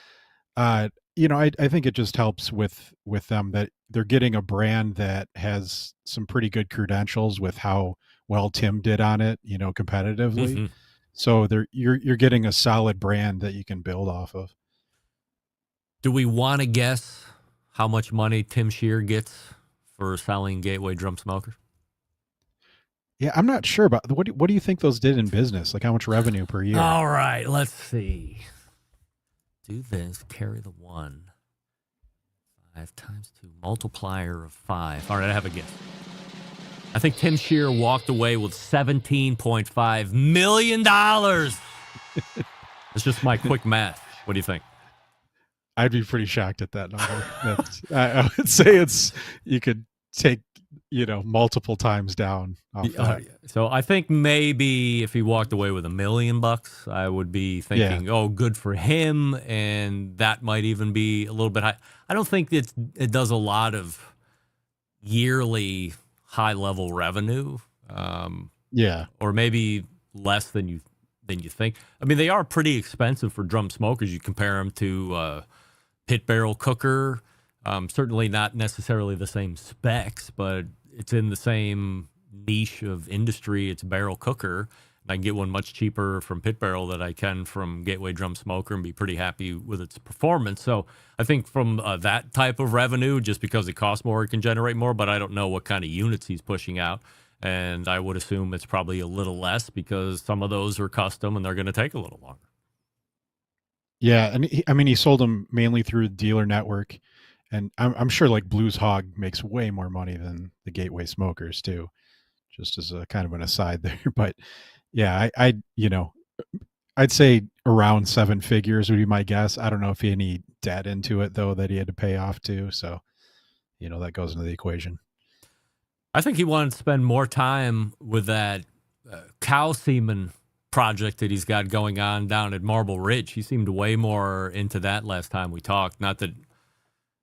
I think it just helps with them that they're getting a brand that has some pretty good credentials with how well Tim did on it, competitively. Mm-hmm. So you're getting a solid brand that you can build off of. Do we want to guess how much money Tim Shear gets for selling Gateway Drum Smokers? Yeah, I'm not sure about what do you think those did in business? Like how much revenue per year? All right, let's see. Do this, carry the 1. 5 times 2, multiplier of 5. All right, I have a guess. I think Tim Shear walked away with $17.5 million. It's just my quick math. What do you think? I'd be pretty shocked at that number. I would say you could take, multiple times down off that. So I think maybe if he walked away with $1 million, I would be thinking, oh, good for him. And that might even be a little bit high. I don't think it does a lot of yearly high-level revenue. Or maybe less than you think. I mean, they are pretty expensive for drum smokers. You compare them to pit barrel cooker. Certainly not necessarily the same specs, but it's in the same niche of industry. It's barrel cooker. I can get one much cheaper from Pit Barrel that I can from Gateway Drum Smoker and be pretty happy with its performance. So I think from that type of revenue, just because it costs more, it can generate more, but I don't know what kind of units he's pushing out. And I would assume it's probably a little less because some of those are custom and they're going to take a little longer. Yeah, and I mean, he sold them mainly through the dealer network, and I'm sure like Blues Hog makes way more money than the Gateway Smokers too. Just as a kind of an aside there, but yeah, I'd say around 7 figures would be my guess. I don't know if he had any debt into it though that he had to pay off too, so that goes into the equation. I think he wanted to spend more time with that cow semen project that he's got going on down at Marble Ridge. He seemed way more into that last time we talked. Not that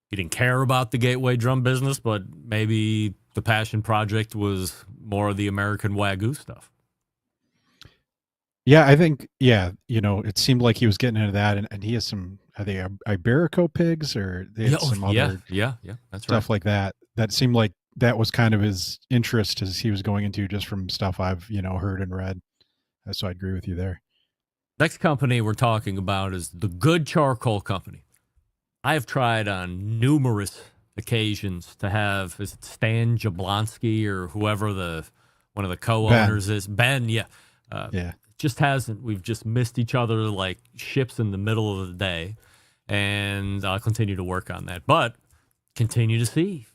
he didn't care about the Gateway drum business, but maybe the passion project was more of the American Wagyu stuff. Yeah, I think, it seemed like he was getting into that, and he has some, are they Iberico pigs, or they had some other that's stuff right. like that. That seemed like that was kind of his interest as he was going into, just from stuff I've, heard and read. So I agree with you there. Next company we're talking about is the Good Charcoal Company. I have tried on numerous occasions to have, is it Stan Jablonski or whoever one of the co-owners is? Ben, yeah. Just hasn't. We've just missed each other like ships in the middle of the day, and I'll continue to work on that. But continue to see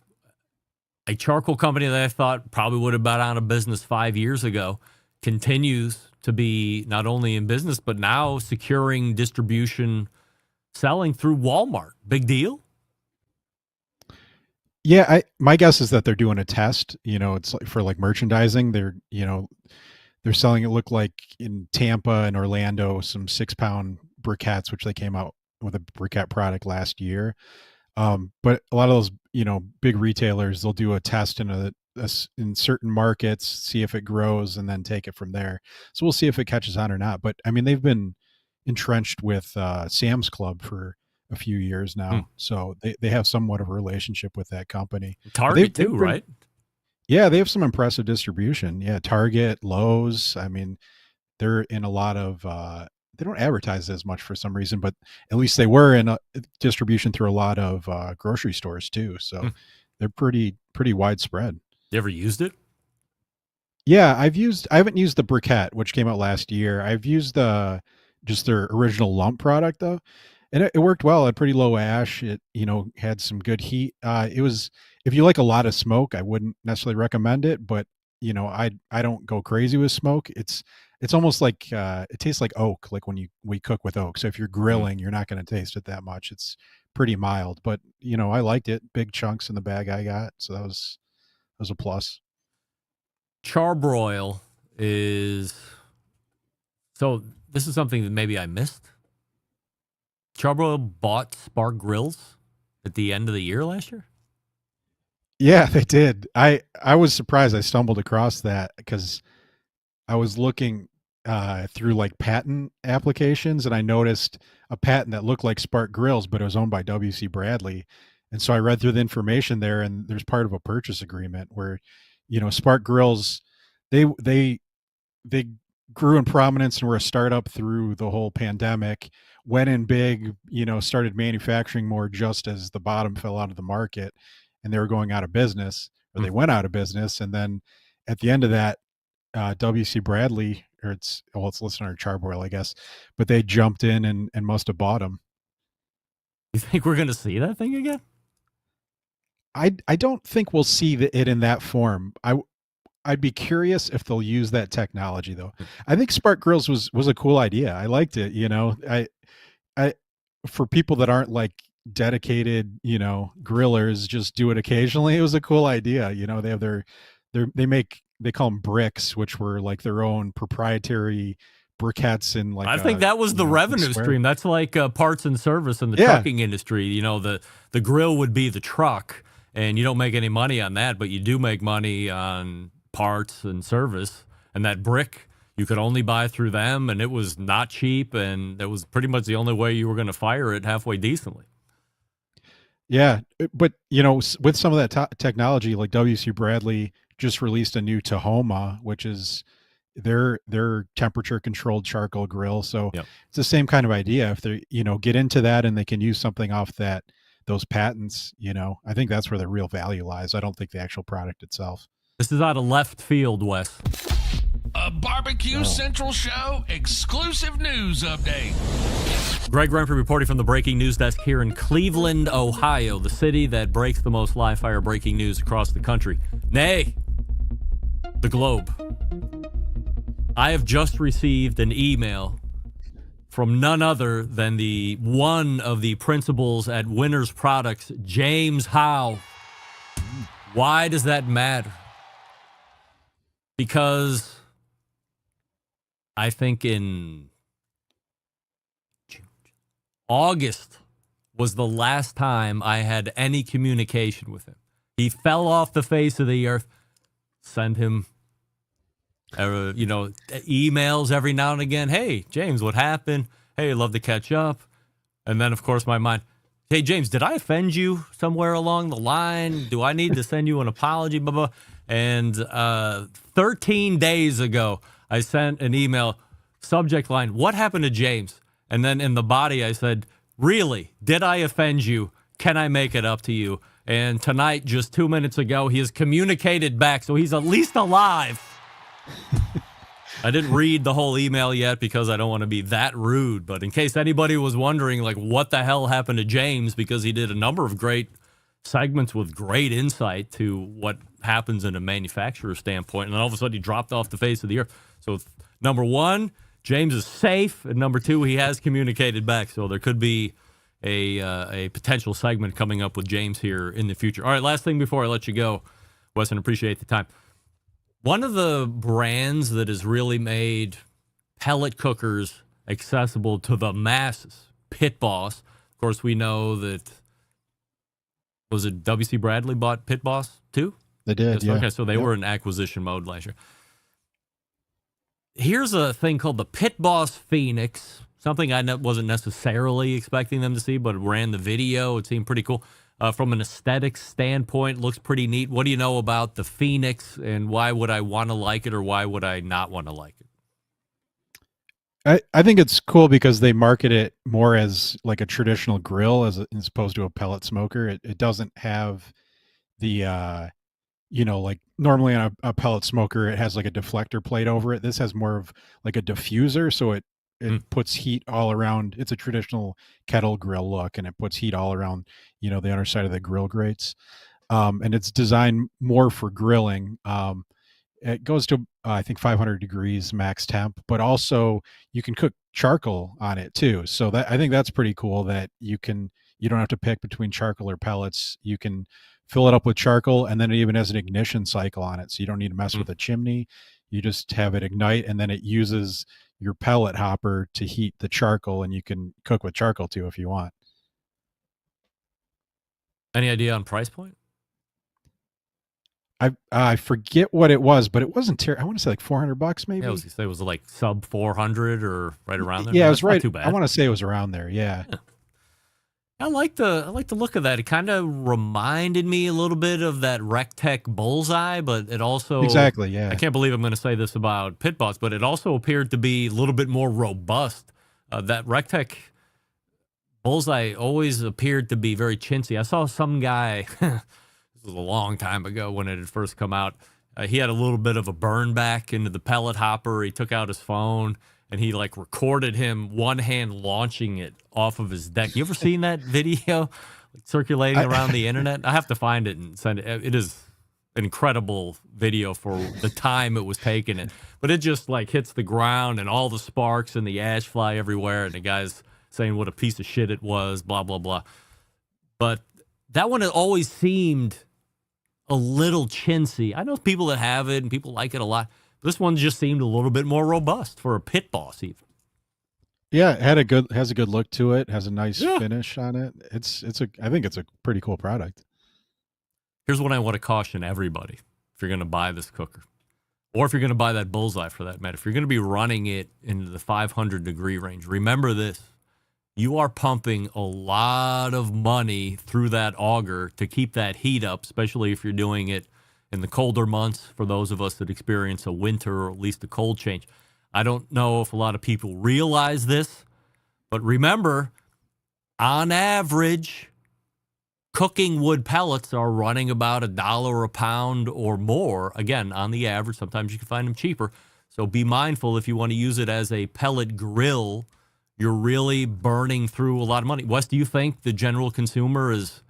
a charcoal company that I thought probably would have been out of business 5 years ago continues to be not only in business, but now securing distribution, selling through Walmart. Big deal. Yeah, my guess is that they're doing a test. It's like for like merchandising. They're selling, it looked like in Tampa and Orlando, some 6-pound briquettes, which they came out with a briquette product last year. But a lot of those, big retailers, they'll do a test in certain markets, see if it grows, and then take it from there. So we'll see if it catches on or not. But I mean, they've been entrenched with Sam's Club for a few years now. So they have somewhat of a relationship with that company. Target too, right? Yeah, they have some impressive distribution. Yeah, Target, Lowe's. I mean, they're in a lot of, they don't advertise as much for some reason, but at least they were in a distribution through a lot of grocery stores too. So they're pretty widespread. You ever used it? Yeah, I haven't used the briquette, which came out last year. I've used just their original lump product though. And it worked well. It had pretty low ash. It, had some good heat. It was, if you like a lot of smoke, I wouldn't necessarily recommend it, but I don't go crazy with smoke. It's almost like, it tastes like oak, like when we cook with oak. So if you're grilling, you're not going to taste it that much. It's pretty mild, but I liked it. Big chunks in the bag I got. So that was a plus. Charbroil is, so this is something that maybe I missed. Charbroil bought Spark Grills at the end of the year last year? Yeah, they did. I was surprised I stumbled across that because I was looking through like patent applications, and I noticed a patent that looked like Spark Grills, but it was owned by W.C. Bradley. And so I read through the information there, and there's part of a purchase agreement where, Spark Grills, they grew in prominence and were a startup through the whole pandemic, went in big, started manufacturing more just as the bottom fell out of the market and they were going out of business, or they went out of business. And then at the end of that, W.C. Bradley, or it's listed under Charbroil, I guess, but they jumped in and must have bought them. You think we're going to see that thing again? I don't think we'll see it in that form. I'd be curious if they'll use that technology though. I think Spark Grills was a cool idea. I liked it. I for people that aren't like dedicated, grillers, just do it occasionally. It was a cool idea. They have they call them bricks, which were like their own proprietary briquettes, and like I think that was the revenue stream. That's like parts and service in the trucking industry. The grill would be the truck, and you don't make any money on that, but you do make money on parts and service. And that brick you could only buy through them, and it was not cheap, and that was pretty much the only way you were going to fire it halfway decently. Yeah, but with some of that technology, like W.C. Bradley just released a new Tahoma, which is their temperature controlled charcoal grill. So it's the same kind of idea. If they get into that and they can use something off those patents, I think that's where the real value lies. I don't think the actual product itself. This is out of left field, Wes. A Barbecue Central Show exclusive news update. Greg Rempe reporting from the breaking news desk here in Cleveland, Ohio, the city that breaks the most live fire breaking news across the country. Nay, the globe. I have just received an email from none other than one of the principals at Winners Products, James Howe. Why does that matter? Because I think in August was the last time I had any communication with him. He fell off the face of the earth. Send him, emails every now and again. Hey, James, what happened? Hey, I'd love to catch up. And then, of course, my mind, hey, James, did I offend you somewhere along the line? Do I need to send you an apology? Blah, blah. And 13 days ago, I sent an email, subject line, what happened to James? And then in the body, I said, really, did I offend you? Can I make it up to you? And tonight, just 2 minutes ago, he has communicated back, so he's at least alive. I didn't read the whole email yet because I don't want to be that rude. But in case anybody was wondering, like, what the hell happened to James, because he did a number of great segments with great insight to what happens in a manufacturer standpoint. And then all of a sudden, he dropped off the face of the earth. So, number one, James is safe, and number two, he has communicated back. So there could be a potential segment coming up with James here in the future. All right, last thing before I let you go, Weston, appreciate the time. One of the brands that has really made pellet cookers accessible to the masses, Pit Boss. Of course, we know that, was it W.C. Bradley bought Pit Boss too? They did, yeah. Okay, so they were in acquisition mode last year. Here's a thing called the Pit Boss Phoenix, something I wasn't necessarily expecting them to see, but ran the video. It seemed pretty cool. From an aesthetics standpoint, looks pretty neat. What do you know about the Phoenix, and why would I want to like it, or why would I not want to like it? I think it's cool because they market it more as like a traditional grill as opposed to a pellet smoker. It doesn't have the like normally on a pellet smoker, it has like a deflector plate over it. This has more of like a diffuser, so it puts heat all around. It's a traditional kettle grill look, and it puts heat all around, the underside of the grill grates. And it's designed more for grilling. It goes to, I think, 500 degrees max temp, but also you can cook charcoal on it too. So I think that's pretty cool that you don't have to pick between charcoal or pellets. You can fill it up with charcoal, and then it even has an ignition cycle on it. So you don't need to mess with a chimney. You just have it ignite, and then it uses your pellet hopper to heat the charcoal, and you can cook with charcoal too if you want. Any idea on price point? I forget what it was, but it wasn't terrible. I want to say like $400 maybe. Yeah, I was going to say, was it like sub 400 or right around there? Yeah, No, it was right. Too bad. I want to say it was around there. Yeah. I like the look of that. It kind of reminded me a little bit of that Rectech Bullseye, but it also exactly, yeah. I can't believe I'm going to say this about Pit Boss, but it also appeared to be a little bit more robust. That Rectech Bullseye always appeared to be very chintzy. I saw some guy, this was a long time ago when it had first come out. He had a little bit of a burn back into the pellet hopper. He took out his phone and he like recorded him one hand launching it off of his deck. You ever seen that video circulating around the internet? I have to find it and send it. It is an incredible video for the time it was taken in. But it just like hits the ground and all the sparks and the ash fly everywhere. And the guy's saying what a piece of shit it was, blah, blah, blah. But that one had always seemed a little chintzy. I know people that have it and people like it a lot. This one just seemed a little bit more robust for a Pit Boss even. Yeah, it has a good look to it, has a nice finish on it. I think it's a pretty cool product. Here's what I want to caution everybody if you're going to buy this cooker, or if you're going to buy that Bullseye for that matter. If you're going to be running it into the 500 degree range, remember this. You are pumping a lot of money through that auger to keep that heat up, especially if you're doing it in the colder months for those of us that experience a winter or at least a cold change. I don't know if a lot of people realize this, but remember, on average, cooking wood pellets are running about $1 a pound or more. Again, on the average, sometimes you can find them cheaper. So be mindful if you want to use it as a pellet grill, you're really burning through a lot of money. Wes, do you think the general consumer is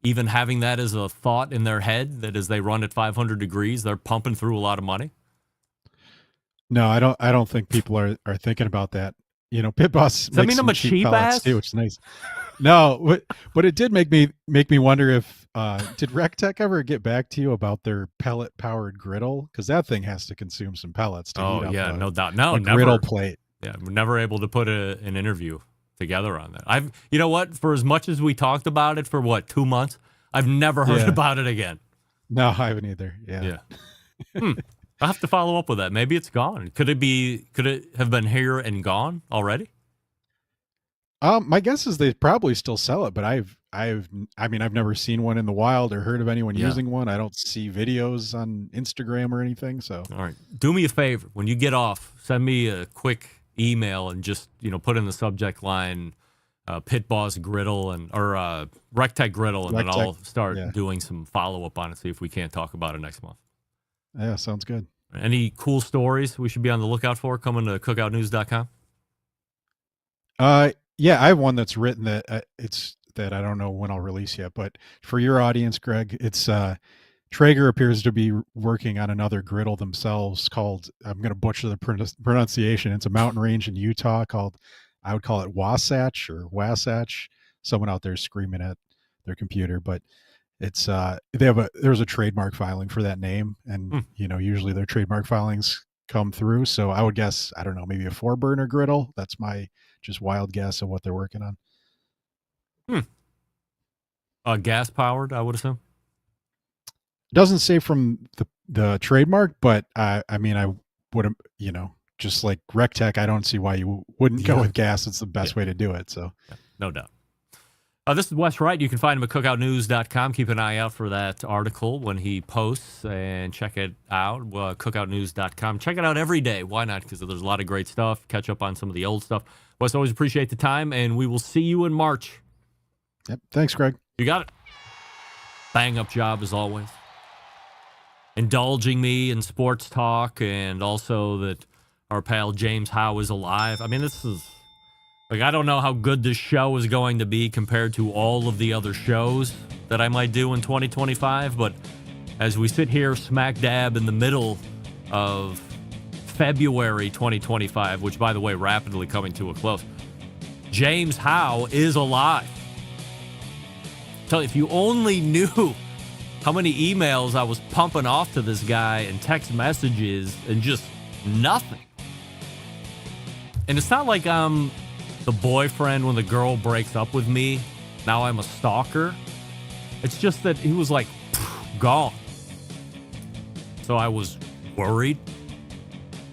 even having that as a thought in their head, that as they run at 500 degrees, they're pumping through a lot of money? No, I don't think people are thinking about that. You know, Pit Boss Does that makes mean I'm some a cheap cheap pellets ass? too, which is nice. No, but it did make me wonder if did Rectech ever get back to you about their pellet powered griddle? Because that thing has to consume some pellets to Oh, heat up yeah, no doubt. No, a never. griddle plate. Yeah, we're never able to put an interview together on that. You know what? For as much as we talked about it for 2 months, I've never heard Yeah. about it again. No, I haven't either. Yeah. I'll have to follow up with that. Maybe it's gone. Could it have been here and gone already? My guess is they probably still sell it, but I've never seen one in the wild or heard of anyone Yeah. using one. I don't see videos on Instagram or anything. So All right. Do me a favor. When you get off, send me a quick email and just, put in the subject line Pit Boss Griddle or Rectech Griddle, and then Rectech, I'll start yeah. doing some follow-up on it, see if we can't talk about it next month. yeah, sounds good. Any cool stories we should be on the lookout for coming to cookoutnews.com? Yeah, I have one that's written that it's that I don't know when I'll release yet, but for your audience, Greg, it's Traeger appears to be working on another griddle themselves called, I'm going to butcher the pronunciation. It's a mountain range in Utah called, I would call it Wasatch or Wasatch. Someone out there screaming at their computer, but it's there's a trademark filing for that name, and usually their trademark filings come through. So I would guess, I don't know, maybe a 4-burner griddle. That's my just wild guess of what they're working on. Gas powered, I would assume. Doesn't say from the trademark, but I would, just like Rectech, I don't see why you wouldn't go with gas. It's the best way to do it. So no doubt. This is Wes Wright. You can find him at cookoutnews.com. Keep an eye out for that article when he posts, and check it out, cookoutnews.com. Check it out every day. Why not? Because there's a lot of great stuff. Catch up on some of the old stuff. Wes, always appreciate the time, and we will see you in March. Yep. Thanks, Greg. You got it. Bang-up job as always. Indulging me in sports talk, and also that our pal James Howe is alive. I mean, this is... I don't know how good this show is going to be compared to all of the other shows that I might do in 2025, but as we sit here smack dab in the middle of February 2025, which, by the way, rapidly coming to a close, James Howe is alive. Tell you, if you only knew how many emails I was pumping off to this guy and text messages and just nothing. And it's not like I'm the boyfriend when the girl breaks up with me. Now I'm a stalker. It's just that he was like gone. So I was worried.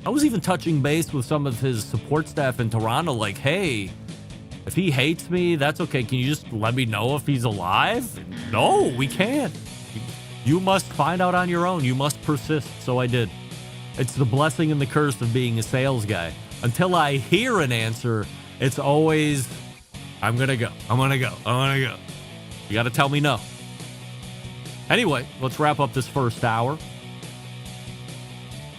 I was even touching base with some of his support staff in Toronto, like, hey, if he hates me, that's okay. Can you just let me know if he's alive? No, we can't. You must find out on your own. You must persist. So I did. It's the blessing and the curse of being a sales guy. Until I hear an answer, it's always, I'm going to go. You got to tell me no. Anyway, let's wrap up this first hour.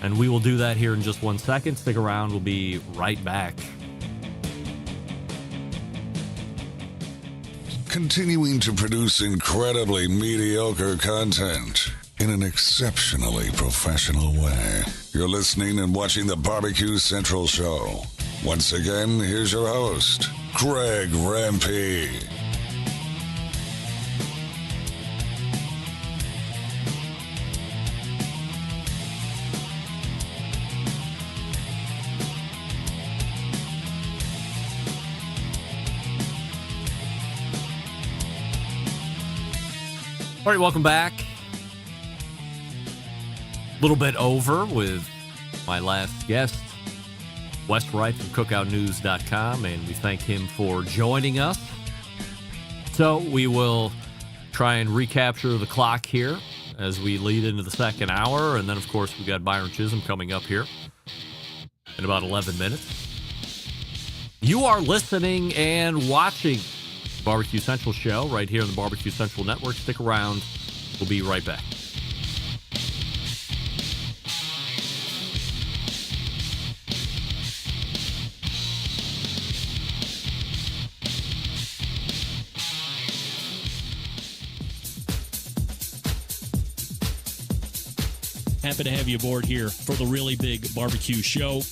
And we will do that here in just 1 second. Stick around. We'll be right back. Continuing to produce incredibly mediocre content in an exceptionally professional way. You're listening and watching the Barbecue Central Show. Once again, here's your host, Greg Rempe. All right, welcome back. A little bit over with my last guest, Wes Wright from cookoutnews.com, and we thank him for joining us. So we will try and recapture the clock here as we lead into the second hour, and then, of course, we got Byron Chism coming up here in about 11 minutes. You are listening and watching Barbecue Central show right here on the Barbecue Central Network. Stick around. We'll be right back. Happy to have you aboard here for the Really Big Barbecue Show.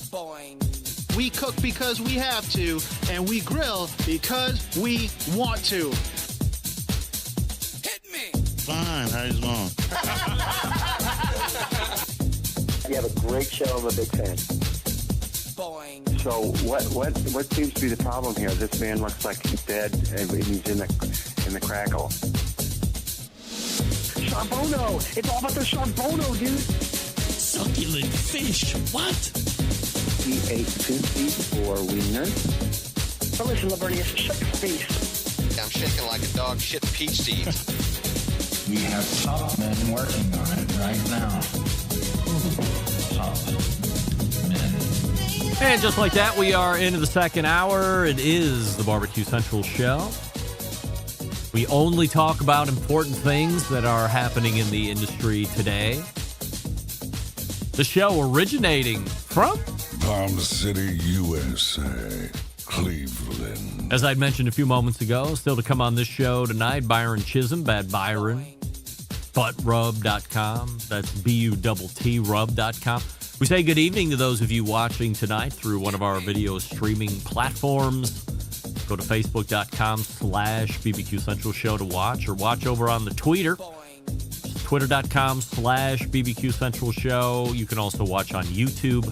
We cook because we have to, and we grill because we want to. Hit me. Fine, how's it going? You have a great show. I'm a big fan. Boing. So what seems to be the problem here? This man looks like he's dead, and he's in the crackle. Charbono! It's all about the charbono, dude. Succulent fish. What? He ate sushi for wiener. But listen, Lavernius, shut your face. I'm shaking like a dog shit peach seeds. We have top men working on it right now. Top men. And just like that, we are into the second hour. It is the Barbecue Central Show. We only talk about important things that are happening in the industry today. The show originating from Palm City, USA, Cleveland. As I'd mentioned a few moments ago, still to come on this show tonight, Byron Chism, Bad Byron, buttrub.com. That's BUTT rub.com. We say good evening to those of you watching tonight through one of our video streaming platforms. Go to facebook.com/BBQ Central Show to watch, or watch over on the Twitter. Twitter.com/BBQ Central Show. You can also watch on YouTube,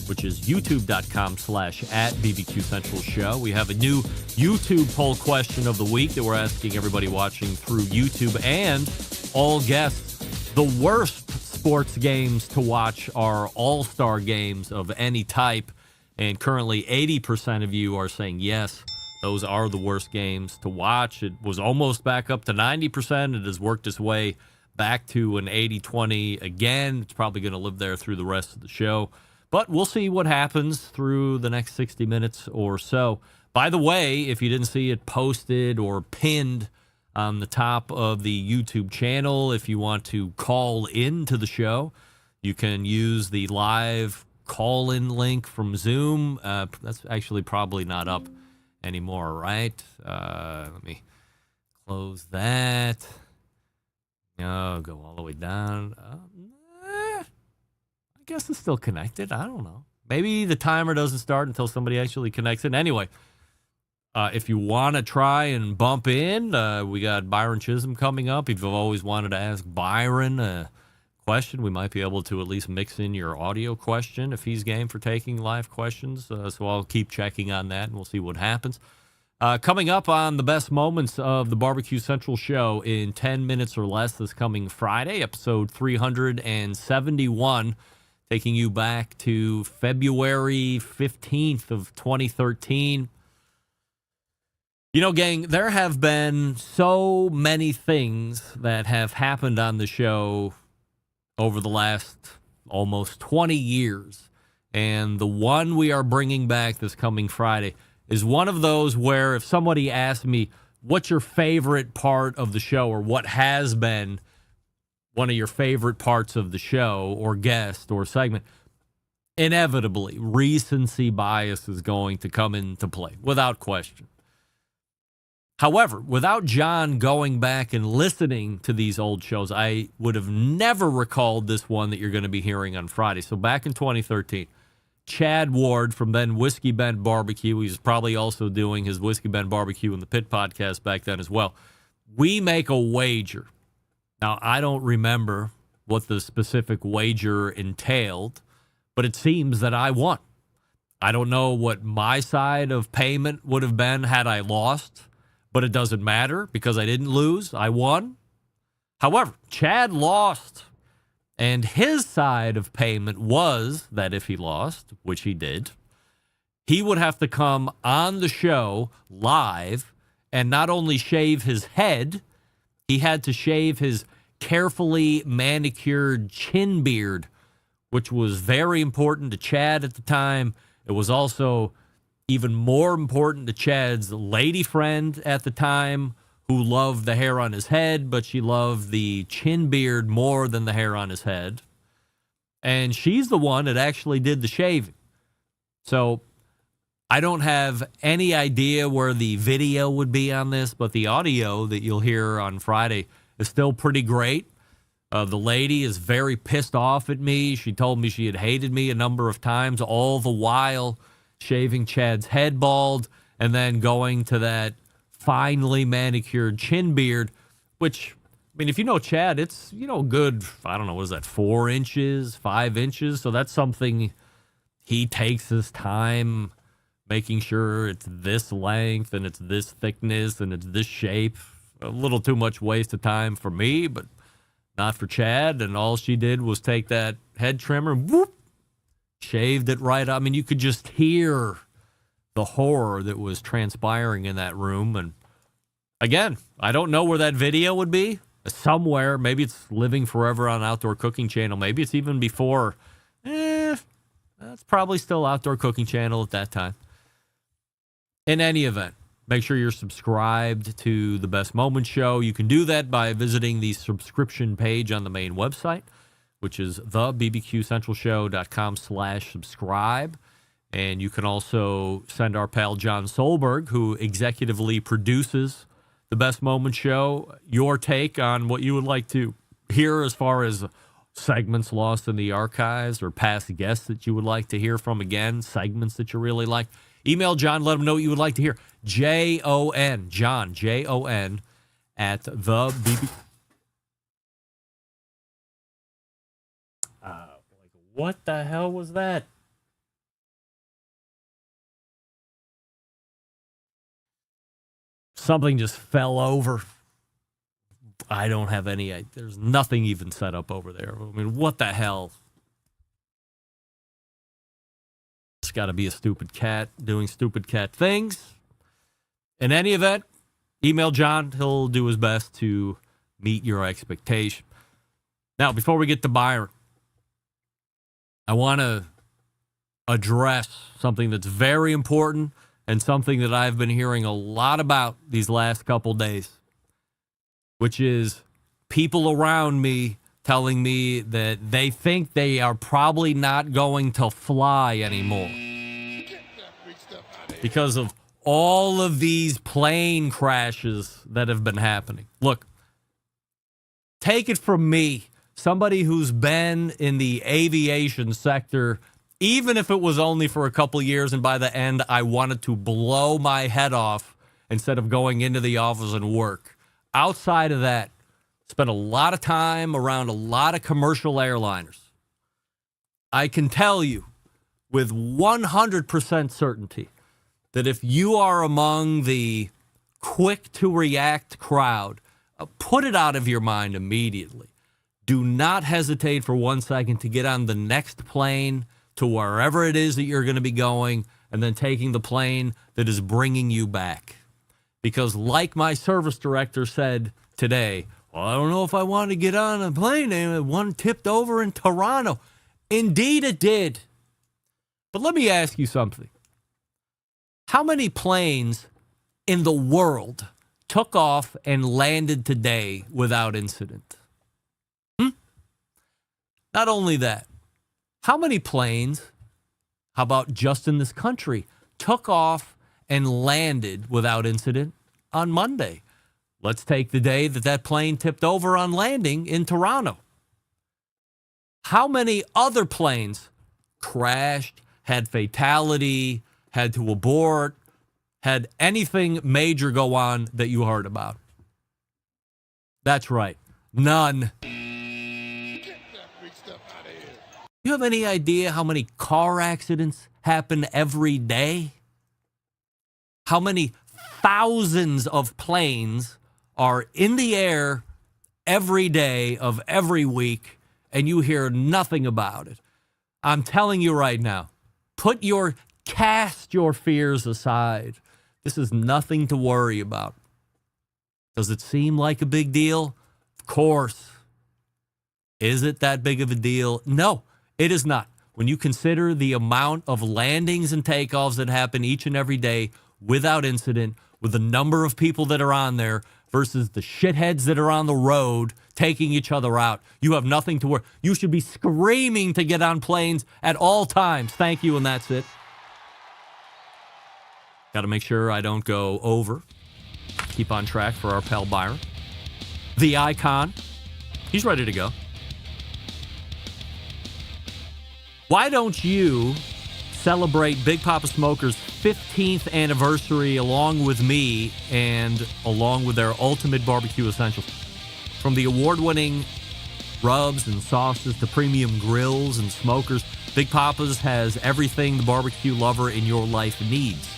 which is youtube.com/@BBQ Central Show. We have a new YouTube poll question of the week that we're asking everybody watching through YouTube and all guests. The worst sports games to watch are all-star games of any type. And currently 80% of you are saying yes, those are the worst games to watch. It was almost back up to 90%. It has worked its way back to an 80-20 again. It's probably going to live there through the rest of the show. But we'll see what happens through the next 60 minutes or so. By the way, if you didn't see it posted or pinned on the top of the YouTube channel, if you want to call into the show, you can use the live call-in link from Zoom. That's actually probably not up anymore, right? Let me close that. No, go all the way down. I guess it's still connected. I don't know. Maybe the timer doesn't start until somebody actually connects it. Anyway, if you want to try and bump in, we got Byron Chism coming up. If you've always wanted to ask Byron a question, we might be able to at least mix in your audio question if he's game for taking live questions. So I'll keep checking on that, and we'll see what happens. Coming up on the best moments of the Barbecue Central Show in 10 minutes or less this coming Friday, episode 371, taking you back to February 15th of 2013. You know, gang, there have been so many things that have happened on the show over the last almost 20 years. And the one we are bringing back this coming Friday is one of those where if somebody asked me, what's your favorite part of the show, or what has been one of your favorite parts of the show or guest or segment, inevitably recency bias is going to come into play without question. However, without John going back and listening to these old shows, I would have never recalled this one that you're going to be hearing on Friday. So back in 2013, Chad Ward from then Whiskey Bend Barbecue, he was probably also doing his Whiskey Bend Barbecue in the Pit podcast back then as well. We make a wager. Now, I don't remember what the specific wager entailed, but it seems that I won. I don't know what my side of payment would have been had I lost, but it doesn't matter because I didn't lose. I won. However, Chad lost, and his side of payment was that if he lost, which he did, he would have to come on the show live and not only shave his head, he had to shave his carefully manicured chin beard, which was very important to Chad at the time. It was also even more important to Chad's lady friend at the time, who loved the hair on his head, but she loved the chin beard more than the hair on his head. And she's the one that actually did the shaving. So I don't have any idea where the video would be on this, but the audio that you'll hear on Friday is still pretty great. The lady is very pissed off at me. She told me she had hated me a number of times, all the while shaving Chad's head bald and then going to that finely manicured chin beard, which, I mean, if you know Chad, it's, good, I don't know, what is that, 4 inches, 5 inches? So that's something he takes his time making sure it's this length and it's this thickness and it's this shape. A little too much waste of time for me, but not for Chad. And all she did was take that head trimmer and whoop, shaved it right up. I mean, you could just hear the horror that was transpiring in that room. And again, I don't know where that video would be. Somewhere. Maybe it's living forever on Outdoor Cooking Channel. Maybe it's even before. That's probably still Outdoor Cooking Channel at that time. In any event, make sure you're subscribed to the Best Moments Show. You can do that by visiting the subscription page on the main website, which is thebbqcentralshow.com/subscribe. And you can also send our pal John Solberg, who executively produces the Best Moments Show, your take on what you would like to hear as far as segments lost in the archives or past guests that you would like to hear from again, segments that you really like. Email John, let him know what you would like to hear. Jon, Jon, at the BBQ. What the hell was that? Something just fell over. I don't have any. There's nothing even set up over there. I mean, what the hell? It's got to be a stupid cat doing stupid cat things. In any event, email John. He'll do his best to meet your expectation. Now, before we get to Byron, I want to address something that's very important and something that I've been hearing a lot about these last couple days, which is people around me telling me that they think they are probably not going to fly anymore because of all of these plane crashes that have been happening. Look, take it from me, somebody who's been in the aviation sector, even if it was only for a couple years, and by the end I wanted to blow my head off instead of going into the office and work. Outside of that, spent a lot of time around a lot of commercial airliners. I can tell you with 100% certainty that if you are among the quick-to-react crowd, put it out of your mind immediately. Do not hesitate for 1 second to get on the next plane to wherever it is that you're going to be going and then taking the plane that is bringing you back. Because like my service director said today, well, I don't know if I want to get on a plane and one tipped over in Toronto. Indeed it did. But let me ask you something. How many planes in the world took off and landed today without incident? Not only that, how many planes, how about just in this country, took off and landed without incident on Monday? Let's take the day that that plane tipped over on landing in Toronto. How many other planes crashed, had fatality, had to abort, had anything major go on that you heard about? That's right. None. You have any idea how many car accidents happen every day? How many thousands of planes are in the air every day of every week and you hear nothing about it? I'm telling you right now, cast your fears aside. This is nothing to worry about. Does it seem like a big deal? Of course. Is it that big of a deal? No, it is not. When you consider the amount of landings and takeoffs that happen each and every day without incident, with the number of people that are on there versus the shitheads that are on the road taking each other out, you have nothing to worry. You should be screaming to get on planes at all times. Thank you, and that's it. Got to make sure I don't go over. Keep on track for our pal Byron. The Icon. He's ready to go. Why don't you celebrate Big Papa Smoker's 15th anniversary along with me and along with their Ultimate Barbecue Essentials? From the award-winning rubs and sauces to premium grills and smokers, Big Papa's has everything the barbecue lover in your life needs.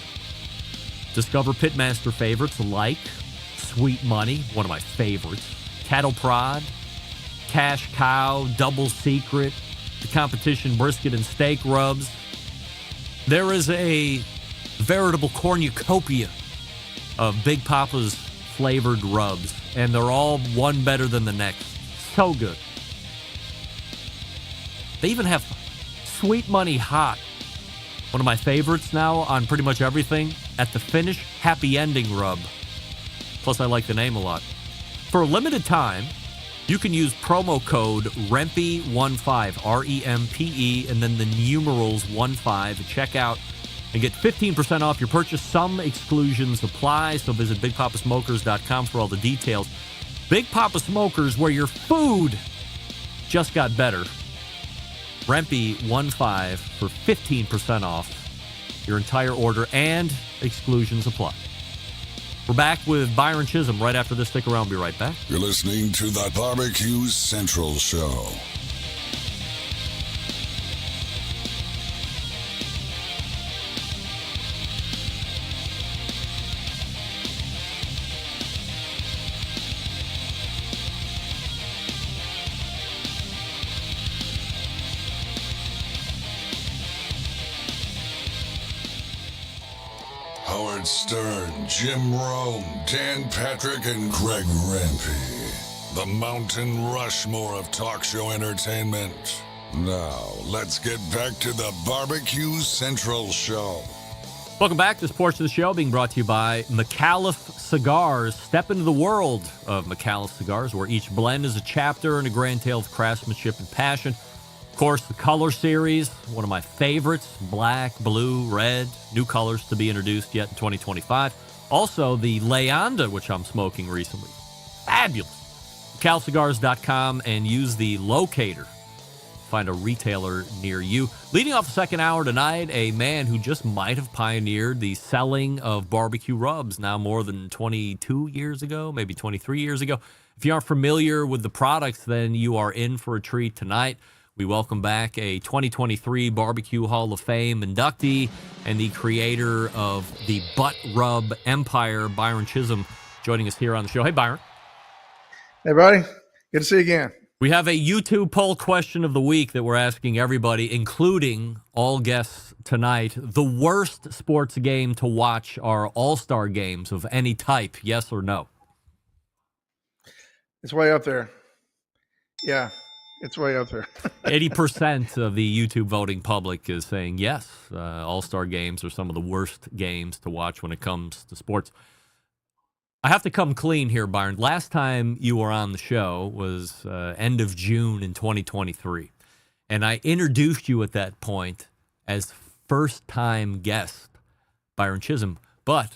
Discover Pitmaster favorites like Sweet Money, one of my favorites, Cattle Prod, Cash Cow, Double Secret, the competition brisket and steak rubs. There is a veritable cornucopia of Big Papa's flavored rubs, and they're all one better than the next. So good. They even have Sweet Money Hot, one of my favorites now on pretty much everything. At the finish, Happy Ending Rub. Plus, I like the name a lot. For a limited time, you can use promo code REMPE15, R-E-M-P-E, and then the numerals 15 at checkout and get 15% off your purchase. Some exclusions apply, so visit BigPapaSmokers.com for all the details. Big Papa Smokers, where your food just got better. REMPE15 for 15% off your entire order, and exclusions apply. We're back with Byron Chism right after this. Stick around. We'll be right back. You're listening to the Barbecue Central Show. Howard Stern, Jim Rome, Dan Patrick, and Greg Rempe. The Mountain Rushmore of talk show entertainment. Now, let's get back to the Barbecue Central Show. Welcome back. This portion of the show being brought to you by McAuliffe Cigars. Step into the world of McAuliffe Cigars, where each blend is a chapter and a grand tale of craftsmanship and passion. Of course, the Color Series, one of my favorites, black, blue, red, new colors to be introduced yet in 2025. Also, the Leanda, which I'm smoking recently. Fabulous. McAuliffeCigars.com and use the locator. Find a retailer near you. Leading off the second hour tonight, a man who just might have pioneered the selling of barbecue rubs now more than 22 years ago, maybe 23 years ago. If you aren't familiar with the products, then you are in for a treat tonight. We welcome back a 2023 Barbecue Hall of Fame inductee and the creator of the Butt Rub Empire, Byron Chism, joining us here on the show. Hey, Byron. Hey, buddy. Good to see you again. We have a YouTube poll question of the week that we're asking everybody, including all guests tonight. The worst sports game to watch are all-star games of any type, yes or no? It's way up there. Yeah. It's way up there. 80% of the YouTube voting public is saying yes. All-star games are some of the worst games to watch when it comes to sports. I have to come clean here, Byron. Last time you were on the show was end of June in 2023. And I introduced you at that point as first-time guest, Byron Chism. But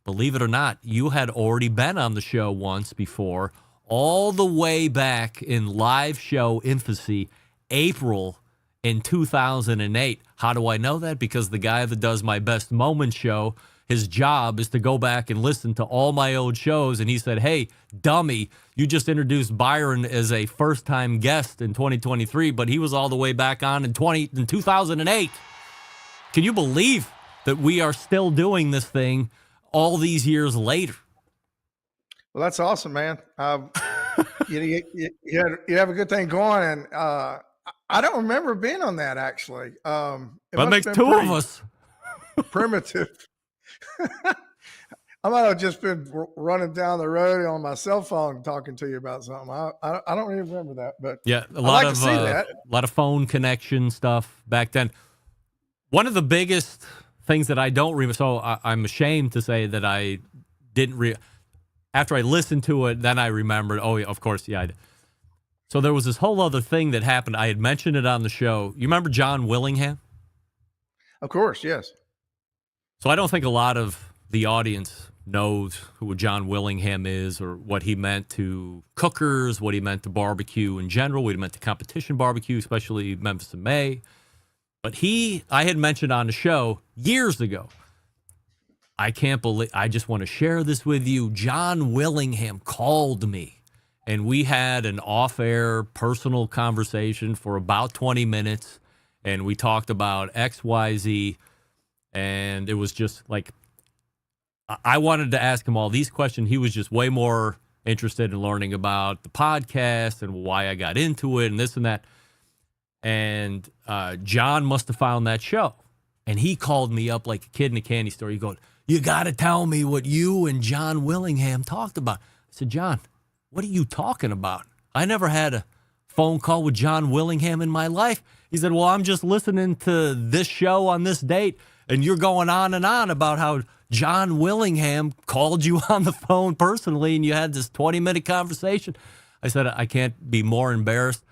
believe it or not, you had already been on the show once before, all the way back in live show infancy, April in 2008. How do I know that? Because the guy that does my Best Moments show, his job is to go back and listen to all my old shows. And he said, hey, dummy, you just introduced Byron as a first-time guest in 2023, but he was all the way back on in 2008. Can you believe that we are still doing this thing all these years later? Well, that's awesome, man. You have a good thing going, and I don't remember being on that actually. That makes two of us. Primitive. I might have just been running down the road on my cell phone talking to you about something. I don't even remember that, but yeah, a lot of phone connection stuff back then. One of the biggest things that I don't remember, so I'm ashamed to say that I didn't. After I listened to it, then I remembered, oh, yeah, of course, yeah. So there was this whole other thing that happened. I had mentioned it on the show. You remember John Willingham? Of course, yes. So I don't think a lot of the audience knows who John Willingham is or what he meant to cookers, what he meant to barbecue in general, what he meant to competition barbecue, especially Memphis in May. But I had mentioned on the show years ago, I can't believe, I just want to share this with you. John Willingham called me and we had an off-air personal conversation for about 20 minutes. And we talked about XYZ. And it was just like, I wanted to ask him all these questions. He was just way more interested in learning about the podcast and why I got into it and this and that. And John must have found that show. And he called me up like a kid in a candy store. He goes, "You got to tell me what you and John Willingham talked about." I said, "John, what are you talking about? I never had a phone call with John Willingham in my life." He said, "Well, I'm just listening to this show on this date, and you're going on and on about how John Willingham called you on the phone personally, and you had this 20-minute conversation." I said, "I can't be more embarrassed.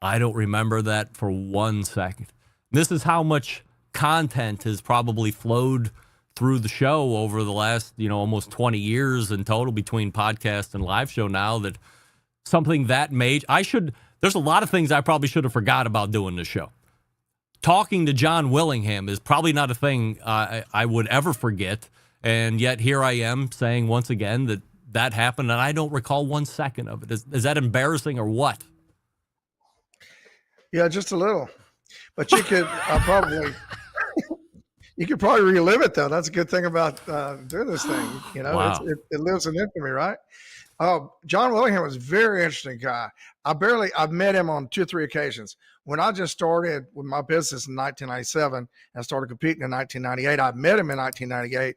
I don't remember that for 1 second." This is how much content has probably flowed through the show over the last, almost 20 years in total between podcast and live show now, that something that major, there's a lot of things I probably should have forgot about doing this show. Talking to John Willingham is probably not a thing I would ever forget. And yet here I am saying once again that happened, and I don't recall 1 second of it. Is that embarrassing or what? Yeah, just a little. But you could you could probably relive it, though. That's a good thing about doing this thing. Wow. It lives in infamy, right? John Willingham was a very interesting guy. I've met him on 2 or 3 occasions. When I just started with my business in 1997 and I started competing in 1998, I met him in 1998,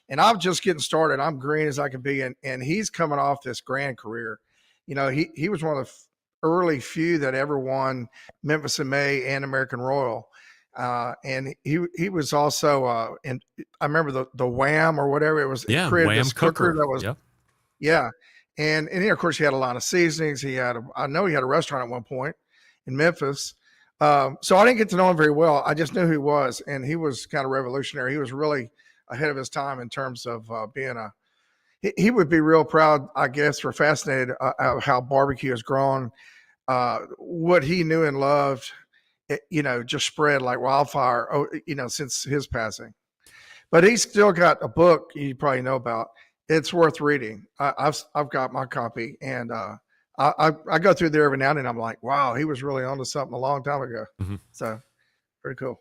and I'm just getting started. I'm green as I can be, and he's coming off this grand career. He was one of the early few that ever won Memphis in May and American Royal. And he was also and I remember the Wham or whatever it was. Yeah, created Wham this cooker. that was, yep. yeah. And of course he had a lot of seasonings. I know he had a restaurant at one point in Memphis. So I didn't get to know him very well. I just knew who he was, and he was kind of revolutionary. He was really ahead of his time in terms of being he would be real proud, I guess, or fascinated of how barbecue has grown. What he knew and loved, just spread like wildfire, since his passing. But he's still got a book you probably know about. It's worth reading. I've got my copy, and I go through there every now and then. I'm like, wow, he was really onto something a long time ago. Mm-hmm. So pretty cool.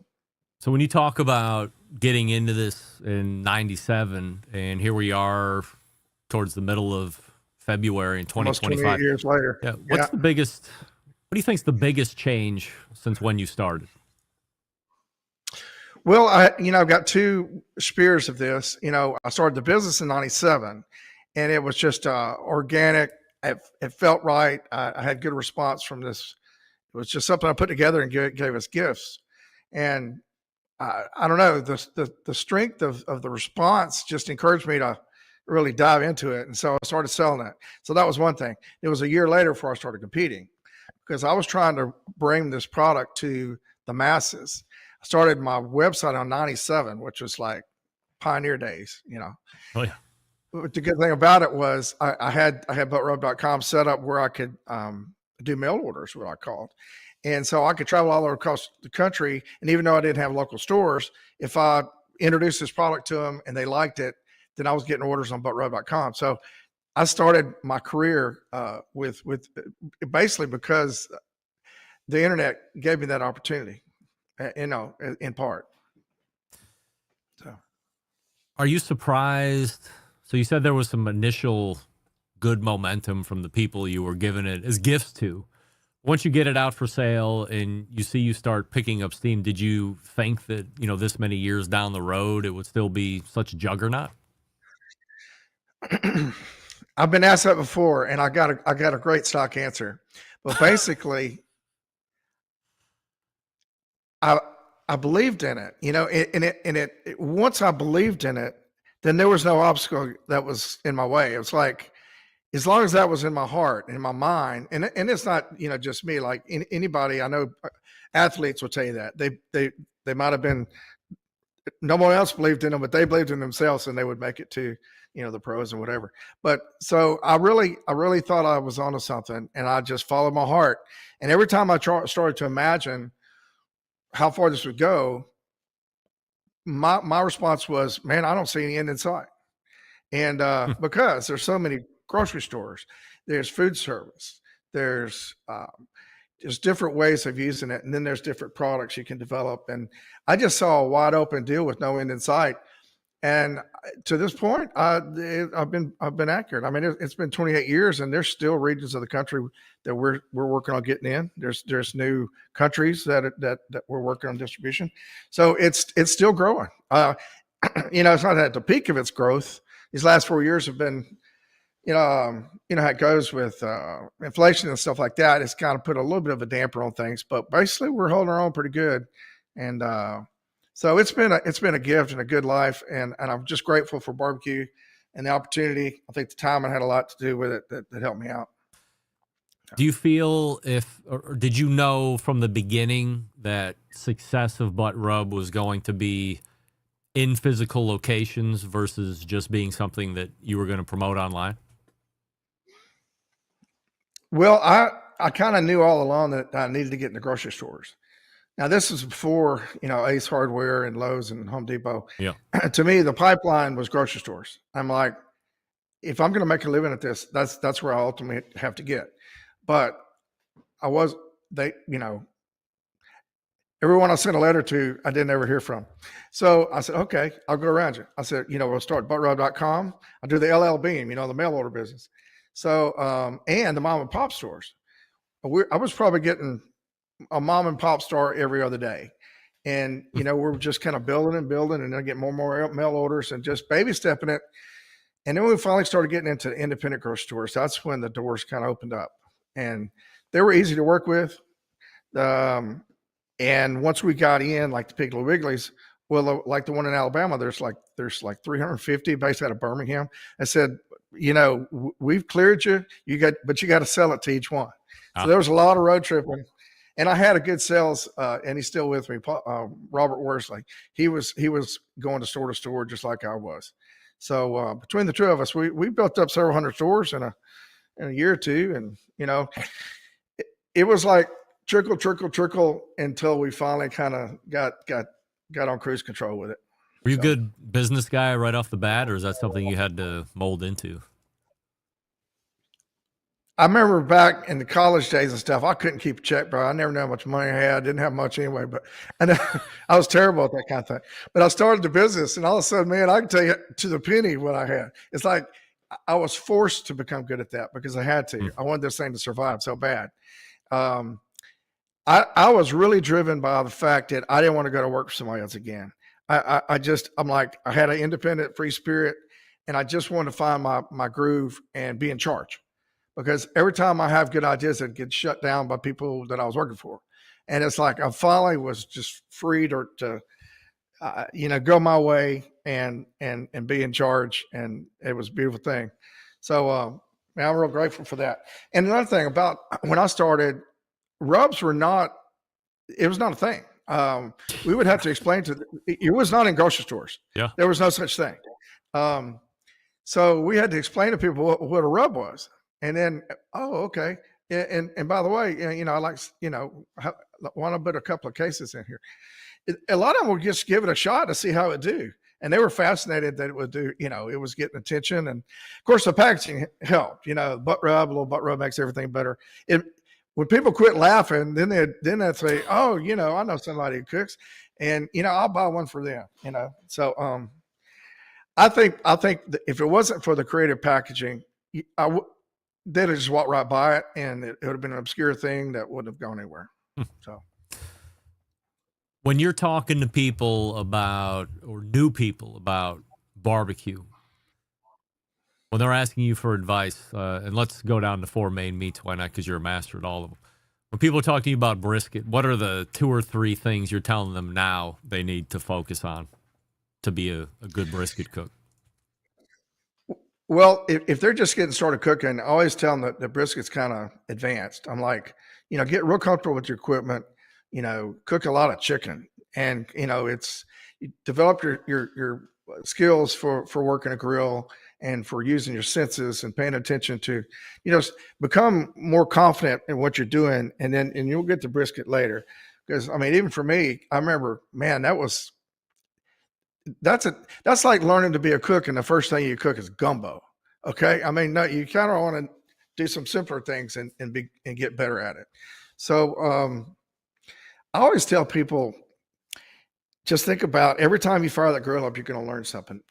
So when you talk about getting into this in 97, and here we are towards the middle of February in 2025. Almost 28 years later. Yeah. What do you think is the biggest change since when you started? Well, I've got 2 spears of this. I started the business in 97, and it was just organic. It felt right. I had good response from this. It was just something I put together and gave us gifts. And I don't know, the strength of the response just encouraged me to really dive into it. And so I started selling it. So that was one thing. It was a year later before I started competing, because I was trying to bring this product to the masses. I started my website on 97, which was like pioneer days, Oh yeah. But the good thing about it was I had buttrub.com set up where I could do mail orders, what I called. And so I could travel all over across the country. And even though I didn't have local stores, if I introduced this product to them and they liked it, then I was getting orders on buttrub.com. So I started my career with basically because the internet gave me that opportunity, in part. So, are you surprised? So you said there was some initial good momentum from the people you were giving it as gifts to. Once you get it out for sale and you start picking up steam, did you think that, this many years down the road, it would still be such a juggernaut? I've been asked that before, and I got a great stock answer. But basically, I believed in it, and once I believed in it, then there was no obstacle that was in my way. It was like, as long as that was in my heart and in my mind, and it's not, just me, like anybody I know, athletes will tell you that they might've been, no one else believed in them, but they believed in themselves and they would make it to, the pros and whatever. But so I really thought I was onto something, and I just followed my heart. And every time I started to imagine how far this would go, my response was, man, I don't see any end in sight. And because there's so many grocery stores, there's food service, there's different ways of using it, and then there's different products you can develop. And I just saw a wide open deal with no end in sight. And to this point, I've been accurate. I mean, it's been 28 years, and there's still regions of the country that we're working on getting in. There's new countries that we're working on distribution. So it's still growing. It's not at the peak of its growth. These last 4 years have been, how it goes with inflation and stuff like that. It's kind of put a little bit of a damper on things, but basically we're holding our own pretty good. And so it's been a gift and a good life, and I'm just grateful for barbecue and the opportunity. I think the timing had a lot to do with it that helped me out. Do you feel or did you know from the beginning that success of Butt Rub was going to be in physical locations versus just being something that you were going to promote online? Well, I kind of knew all along that I needed to get in the grocery stores. Now, this was before, Ace Hardware and Lowe's and Home Depot. Yeah. To me, the pipeline was grocery stores. I'm like, if I'm going to make a living at this, that's where I ultimately have to get. But everyone I sent a letter to, I didn't ever hear from. So I said, okay, I'll go around you. I said, we'll start buttrub.com. I'll do the LL Beam, the mail order business. So, and the mom and pop stores. I was probably getting a mom and pop store every other day. And, we're just kind of building and then get more and more mail orders and just baby stepping it. And then we finally started getting into independent grocery stores. That's when the doors kind of opened up, and they were easy to work with. And once we got in, like the Piggly Wigglies, well, like the one in Alabama, there's like 350 based out of Birmingham. I said, we've cleared you. But you got to sell it to each one. So there was a lot of road tripping. And I had a good sales, and he's still with me, Robert Worsley. He was going to store just like I was. So between the two of us, we built up several hundred stores in a year or two, and it was like trickle until we finally kind of got on cruise control with it. Were you a good business guy right off the bat, or is that something you had to mold into? I remember back in the college days and stuff, I couldn't keep a check, bro. I never knew how much money I had. I didn't have much anyway, and I was terrible at that kind of thing. But I started the business, and all of a sudden, man, I can tell you to the penny what I had. It's like I was forced to become good at that because I had to. I wanted this thing to survive so bad. I was really driven by the fact that I didn't want to go to work for somebody else again. I'm like, I had an independent free spirit, and I just wanted to find my groove and be in charge. Because every time I have good ideas, it gets shut down by people that I was working for. And it's like I finally was just free to go my way and be in charge. And it was a beautiful thing. So I'm real grateful for that. And another thing about when I started, rubs were not, it was not a thing. We would have to explain it was not in grocery stores. Yeah. There was no such thing. So we had to explain to people what a rub was. And then, okay. And by the way, I like, want to put a couple of cases in here. A lot of them would just give it a shot to see how it do. And they were fascinated that it would do, it was getting attention. And of course the packaging helped, a little butt rub makes everything better. When people quit laughing, then they'd say, oh, I know somebody who cooks, and, I'll buy one for them, So I think that if it wasn't for the creative packaging, they'd have just walked right by it, and it would have been an obscure thing that wouldn't have gone anywhere. So when you're talking to people or new people about barbecue, when they're asking you for advice, and let's go down to 4 main meats, why not? Because you're a master at all of them. When people are talking to you about brisket, what are the 2 or 3 things you're telling them now they need to focus on to be a good brisket cook? Well, if they're just getting started cooking, I always tell them that the brisket's kind of advanced. I'm like, get real comfortable with your equipment, cook a lot of chicken, and, you develop your skills for working a grill and for using your senses and paying attention to, become more confident in what you're doing. And you'll get the brisket later. Because I mean, even for me, I remember, man, that's like learning to be a cook, and the first thing you cook is gumbo. Okay, I mean, no, you kind of want to do some simpler things and get better at it. So I always tell people, just think about every time you fire that grill up, you're going to learn something.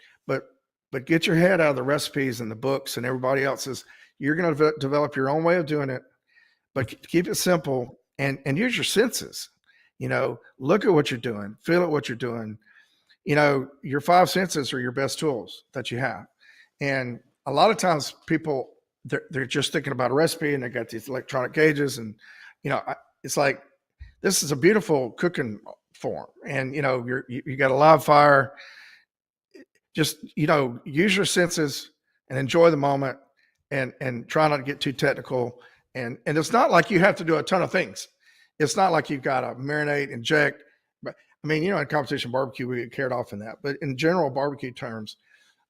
But get your head out of the recipes and the books and everybody else's. You're going to develop your own way of doing it, but keep it simple and use your senses. You know, look at what you're doing, feel at what you're doing. You know, your 5 senses are your best tools that you have. And a lot of times people, they're just thinking about a recipe and they got these electronic gauges, and, you know, it's like, this is a beautiful cooking form. And, you know, you got a live fire. Just, you know, use your senses and enjoy the moment, and try not to get too technical. And it's not like you have to do a ton of things. It's not like you've got to marinate, inject. But I mean, you know, in competition barbecue, we get carried off in that. But in general barbecue terms,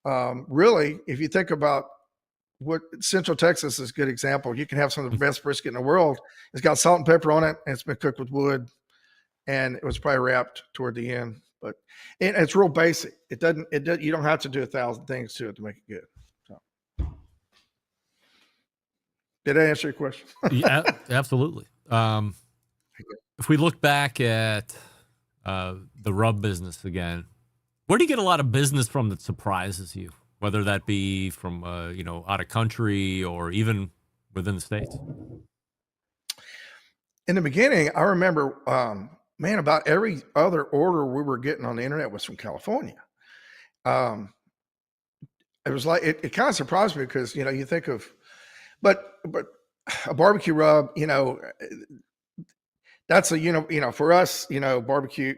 really, if you think about what Central Texas is a good example, you can have some of the best brisket in the world. It's got salt and pepper on it, and it's been cooked with wood, and it was probably wrapped toward the end. But it's real basic. It doesn't. You don't have to do 1,000 things to it to make it good. So, did I answer your question? Yeah, absolutely. If we look back at the rub business again, where do you get a lot of business from that surprises you? Whether that be from you know, out of country or even within the States. In the beginning, I remember. Man, about every other order we were getting on the internet was from California. It was like, it kind of surprised me because, you know, you think of, but a barbecue rub, you know, that's a, you know, for us, you know, barbecue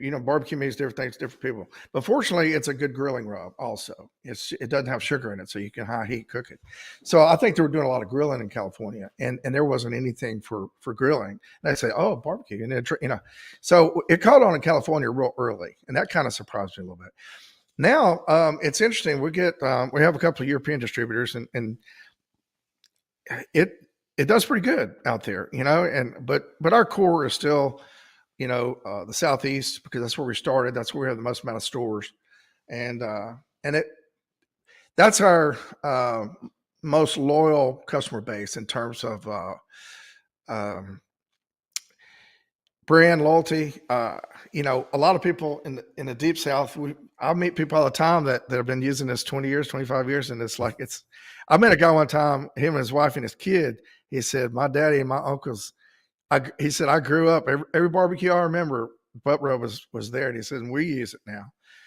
means different things to different people. But fortunately, it's a good grilling rub also. It doesn't have sugar in it, so you can high heat cook it. So I think they were doing a lot of grilling in California, and there wasn't anything for grilling. And I say, oh, barbecue, and then, you know, so it caught on in California real early, and that kind of surprised me a little bit. Now it's interesting. We have a couple of European distributors, and it does pretty good out there, you know, but our core is still, you know, the Southeast, because that's where we started. That's where we have the most amount of stores. And that's our most loyal customer base in terms of brand loyalty. You know, a lot of people in the deep South, I meet people all the time that have been using this 20 years, 25 years. And it's like, I met a guy one time, him and his wife and his kid. He said, my daddy and my uncles, he said, I grew up, every barbecue I remember, butt rub was there. And he said, and we use it now.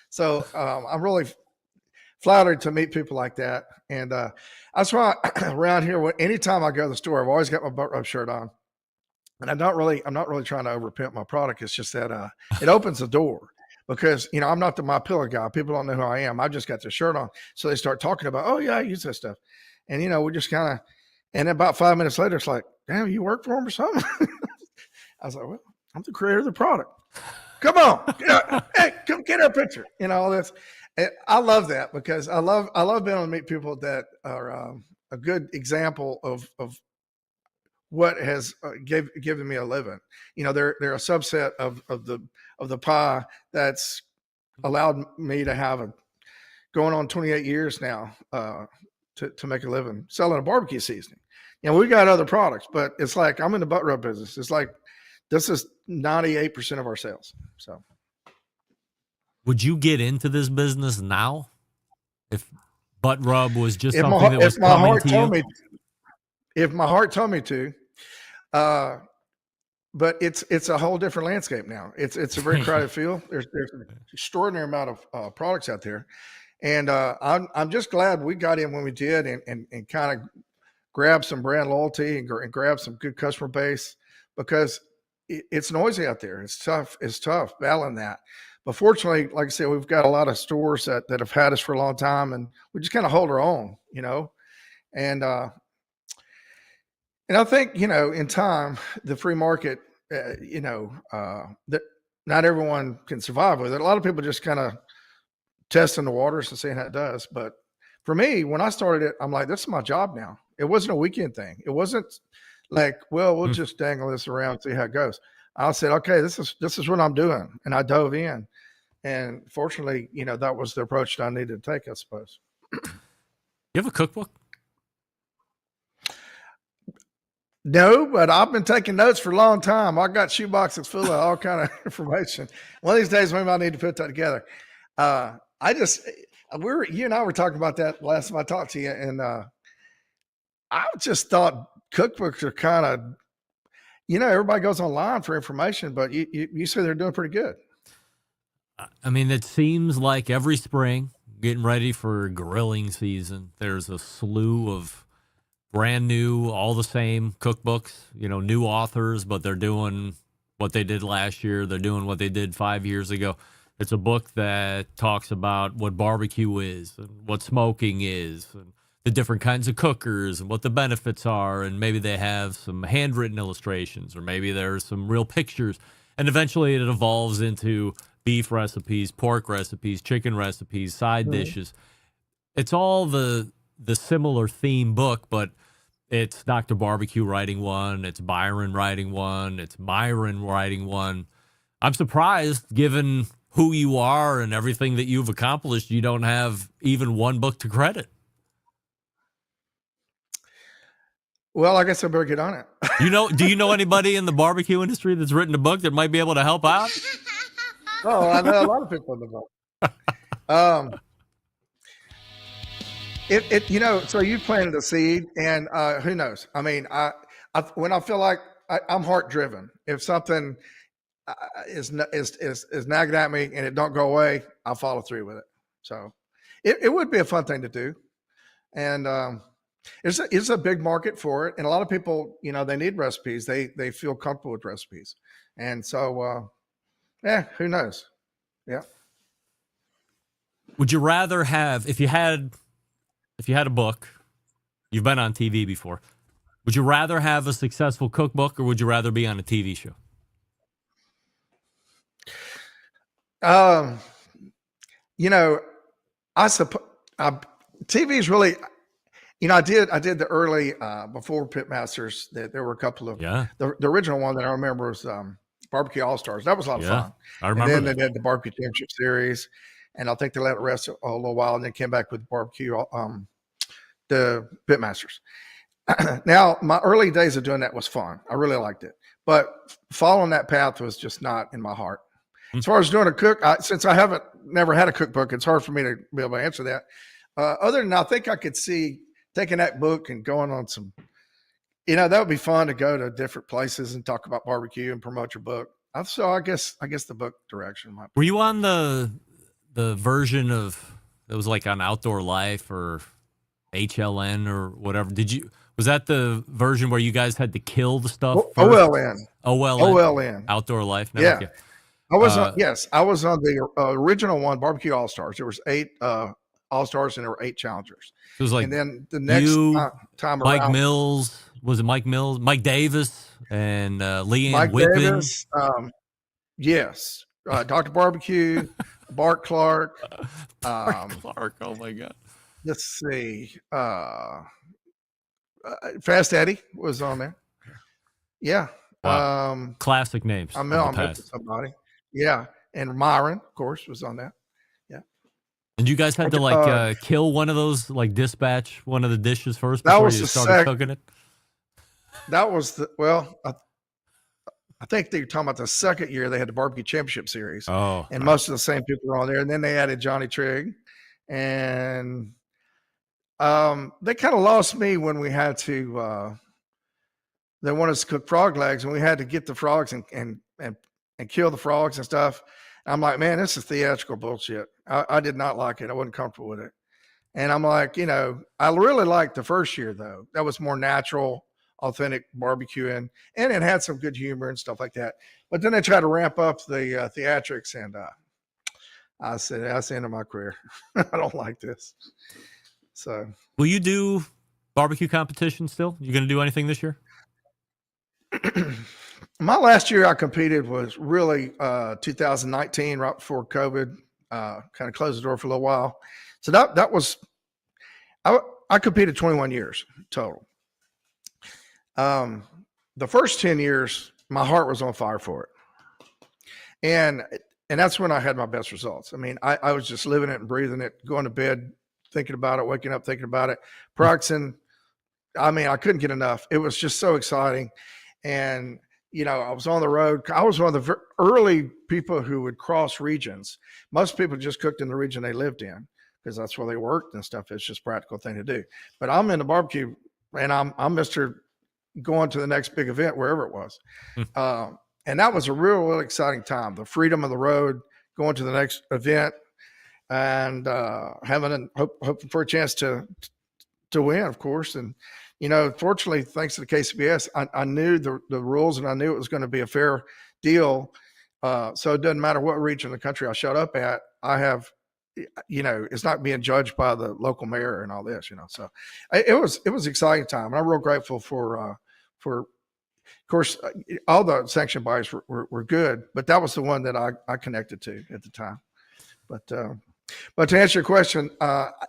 So I'm really flattered to meet people like that. And that's why around here, anytime I go to the store, I've always got my butt rub shirt on. And I'm not really trying to overpimp my product. It's just that it opens the door. Because, you know, I'm not the My Pillow guy. People don't know who I am. I just got the shirt on. So they start talking about, oh, yeah, I use that stuff. And, you know, we just kind of, and about 5 minutes later, it's like, damn, you work for them or something? I was like, well, I'm the creator of the product. Come on. Hey, come get our picture. You know, all this. And I love that because I love being able to meet people that are a good example of what has given me a living. You know, they're a subset of the pie that's allowed me to have going on 28 years now to make a living selling a barbecue seasoning. You know, we got other products, but it's like I'm in the butt rub business. It's like this is 98% of our sales. So, would you get into this business now if butt rub was just something that was coming to you? If my heart told me to, but it's a whole different landscape now. It's a very crowded field. There's an extraordinary amount of products out there, and I'm just glad we got in when we did, and kind of grab some brand loyalty and grab some good customer base, because it's noisy out there. It's tough. It's tough battling that. But fortunately, like I said, we've got a lot of stores that have had us for a long time, and we just kind of hold our own, you know. And I think, you know, in time, the free market, you know, that not everyone can survive with it. A lot of people just kind of testing the waters and seeing how it does. But for me, when I started it, I'm like, this is my job now. It wasn't a weekend thing. It wasn't like, well, we'll just dangle this around and see how it goes. I said, okay, this is what I'm doing. And I dove in. And fortunately, that was the approach that I needed to take, I suppose. You have a cookbook? No, but I've been taking notes for a long time. I got shoeboxes full of all kind of information. One of these days, maybe I need to put that together. You and I were talking about that last time I talked to you, and I just thought cookbooks are kind of, everybody goes online for information, but you say they're doing pretty good. I mean, it seems like every spring, getting ready for grilling season, there's a slew of brand new, all the same cookbooks, new authors, but they're doing what they did last year. They're doing what they did 5 years ago. It's a book that talks about what barbecue is and what smoking is and the different kinds of cookers and what the benefits are. And maybe they have some handwritten illustrations, or maybe there's some real pictures. And eventually it evolves into beef recipes, pork recipes, chicken recipes, side dishes. It's all the similar theme book, but it's Dr. Barbecue writing one, it's Byron writing one, it's Myron writing one. I'm surprised, given who you are and everything that you've accomplished, you don't have even one book to credit. Well, I guess I better get on it. Do you know anybody in the barbecue industry that's written a book that might be able to help out? Oh, I know a lot of people in the book. So you planted a seed, and who knows? I mean, when I feel like I'm heart driven, if something is nagging at me and it don't go away, I'll follow through with it. So it would be a fun thing to do, and it's a big market for it, and a lot of people, they need recipes. They feel comfortable with recipes, and so who knows? Yeah. Would you rather have, if you had a book, you've been on TV before, would you rather have a successful cookbook, or would you rather be on a TV show? I suppose TV is really, I did the early, before Pitmasters, there were a couple of, the original one that I remember was Barbecue All-Stars. That was a lot of fun. I remember. And then they did the Barbecue Championship Series, and I think they let it rest a little while, and then came back with barbecue, the Pitmasters. Now, my early days of doing that was fun. I really liked it, but following that path was just not in my heart. As far as doing a cook, since I never had a cookbook, it's hard for me to be able to answer that. Other than I think I could see taking that book and going on some, that would be fun to go to different places and talk about barbecue and promote your book. So I guess the book direction might be. Were you on the version of, it was like on Outdoor Life or HLN or whatever? Was that the version where you guys had to kill the stuff? OLN. OLN. Outdoor Life. No, yeah. Okay. I was on the original one, Barbecue All-Stars. There was 8 All-Stars and there were 8 challengers. It was like, and then the next time Mike around, Mills, was it Mike Mills? Mike Davis and Leanne Mike Whitman. Davis, yes. Dr. Barbecue, Bart Clark. Clark, oh my God. Let's see. Fast Eddie was on there. Yeah. Wow. Classic names. I know I'm missing somebody. Yeah. And Myron, of course, was on that. Yeah. And you guys had to kill one of those, like dispatch one of the dishes first before you started cooking it? That was I think they're talking about the second year they had the Barbecue Championship Series. Oh. And most of the same people were on there. And then they added Johnny Trigg. And they kind of lost me when we had to they wanted us to cook frog legs, and we had to get the frogs and kill the frogs and stuff. I'm like, man, this is theatrical bullshit. I did not like it. I wasn't comfortable with it. And I'm like, I really liked the first year though. That was more natural, authentic barbecuing, and it had some good humor and stuff like that. But then they tried to ramp up the theatrics, and I said, that's the end of my career. I don't like this. So, will you do barbecue competition still? You going to do anything this year? My last year I competed was really 2019, right before COVID, kind of closed the door for a little while. So that was, I competed 21 years total. The first 10 years, my heart was on fire for it. And that's when I had my best results. I mean, I was just living it and breathing it, going to bed, thinking about it, waking up, thinking about it, practicing. I mean, I couldn't get enough. It was just so exciting. And, you know, I was on the road. I was one of the early people who would cross regions. Most people just cooked in the region they lived in because that's where they worked and stuff. It's just a practical thing to do. But I'm in the barbecue, and I'm Mr. going to the next big event, wherever it was. And that was a real exciting time. The freedom of the road, going to the next event, and hoping for a chance to win, of course. And, you know, fortunately, thanks to the KCBS, I knew the rules, and I knew it was going to be a fair deal. So it doesn't matter what region of the country I showed up at. I have, you know, it's not being judged by the local mayor and all this, you know. So it was an exciting time, and I'm real grateful for. Of course, all the sanction bodies were good, but that was the one that I connected to at the time. But to answer your question,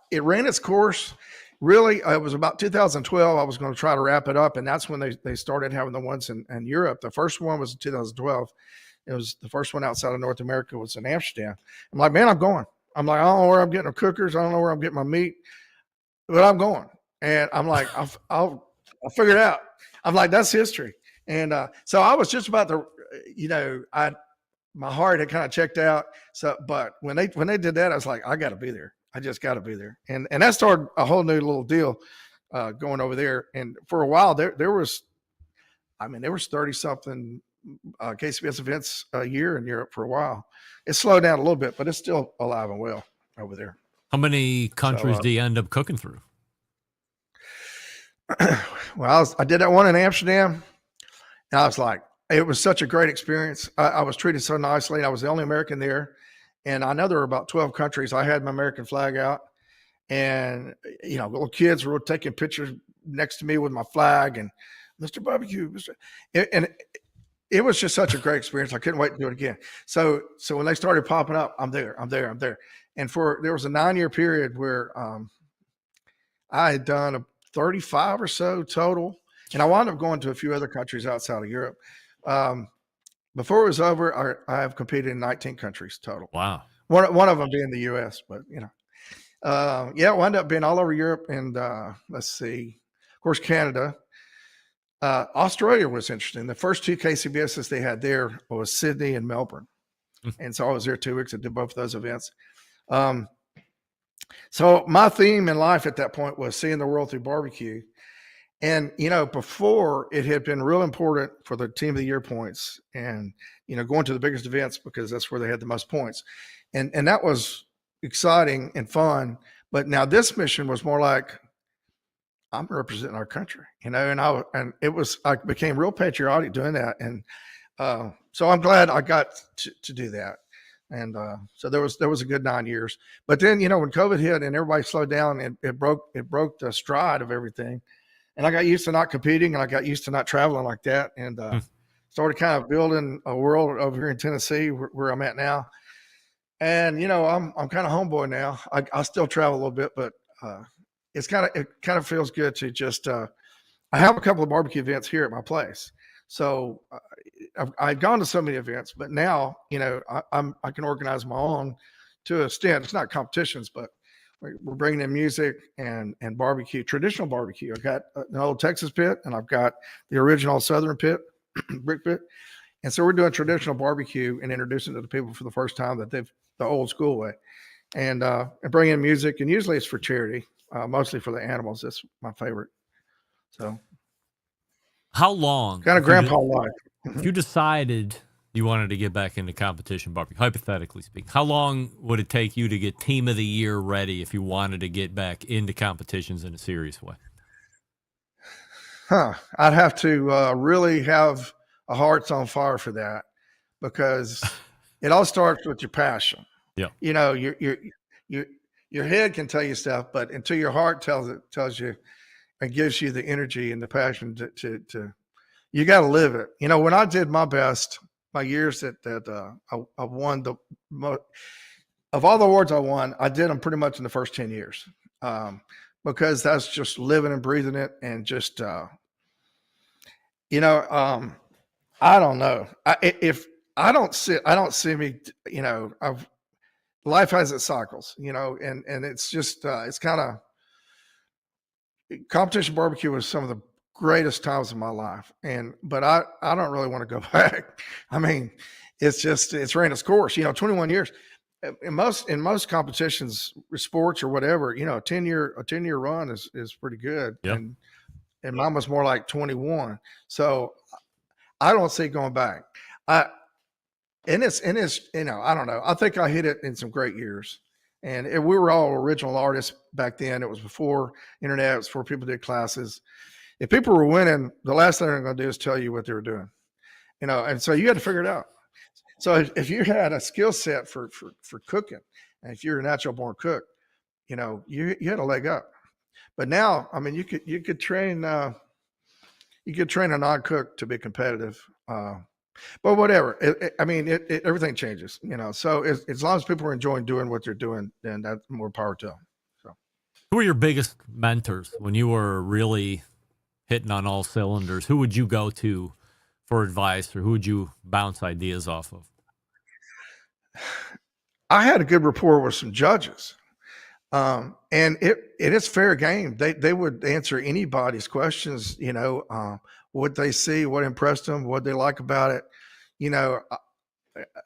it ran its course. Really, it was about 2012. I was going to try to wrap it up, and that's when they started having the ones in Europe. The first one was in 2012. It was the first one outside of North America was in Amsterdam. I'm like, man, I'm going. I'm like, I don't know where I'm getting the cookers. I don't know where I'm getting my meat, but I'm going. And I'm like, I'll figure it out. I'm like, that's history. And so I was just about to, you know, my heart had kind of checked out. So, but when they did that, I was like, I got to be there. I just got to be there. And that started a whole new little deal going over there. And for a while there was 30 something KCBS events a year in Europe for a while. It slowed down a little bit, but it's still alive and well over there. How many countries do you end up cooking through? Well, I did that one in Amsterdam. And I was like, it was such a great experience. I was treated so nicely. I was the only American there. And I know there were about 12 countries. I had my American flag out. And, you know, little kids were taking pictures next to me with my flag and Mr. Barbecue. And it was just such a great experience. I couldn't wait to do it again. So when they started popping up, I'm there. And there was a 9-year period where I had done 35 or so total. And I wound up going to a few other countries outside of Europe. Before it was over, I have competed in 19 countries total. Wow. One of them being the U.S., but, you know. It wound up being all over Europe and, let's see, of course, Canada. Australia was interesting. The first 2 KCBSs they had there was Sydney and Melbourne. And so I was there 2 weeks. I did both of those events. So my theme in life at that point was seeing the world through barbecue. And, you know, before it had been real important for the team of the year points and, you know, going to the biggest events because that's where they had the most points. And that was exciting and fun. But now this mission was more like, I'm representing our country, you know, and I became real patriotic doing that. And so I'm glad I got to do that. And so there was a good 9 years. But then, you know, when COVID hit and everybody slowed down, it broke the stride of everything. And I got used to not competing, and I got used to not traveling like that, and started kind of building a world over here in Tennessee where I'm at now. And, you know, I'm kind of homeboy now. I still travel a little bit, but it kind of feels good to just I have a couple of barbecue events here at my place. So I've gone to so many events, but now, you know, I can organize my own to a extent. It's not competitions, but we're bringing in music and barbecue, traditional barbecue. I've got an old Texas pit, and I've got the original Southern pit, brick pit. And so we're doing traditional barbecue and introducing it to people for the first time the old school way, and bringing in music. And usually it's for charity, mostly for the animals. That's my favorite. So how long? Kind of grandpa life. If you decided you wanted to get back into competition barbecue, hypothetically speaking, how long would it take you to get team of the year ready if you wanted to get back into competitions in a serious way? I'd have to really have a heart's on fire for that, because it all starts with your passion. Yeah. You know, your head can tell you stuff, but until your heart tells you and gives you the energy and the passion to you got to live it. You know, when I did my best, my years that I won the most of all the awards I won, I did them pretty much in the first 10 years, because that's just living and breathing it. And just, you know, I don't know. If I don't see me. Life has its cycles, and it's just it's kind of competition barbecue was some of the greatest times of my life, but I don't really want to go back. I mean, it's ran its course. 21 years. In most competitions, sports or whatever, a 10-year run is pretty good. Yep. And mine was more like 21. So I don't see going back. I don't know. I think I hit it in some great years. And we were all original artists back then. It was before internet. It was before people did classes. If people were winning, the last thing they're going to do is tell you what they were doing. And so you had to figure it out. So if you had a skill set for cooking, and if you're a natural born cook, you had a leg up. But now, I mean, you could train a non-cook to be competitive. But whatever, everything changes, So as long as people are enjoying doing what they're doing, then that's more power to them. So, who were your biggest mentors when you were really hitting on all cylinders? Who would you go to for advice, or who would you bounce ideas off of? I had a good rapport with some judges, and it's fair game. They would answer anybody's questions. What they see, what impressed them, what they like about it.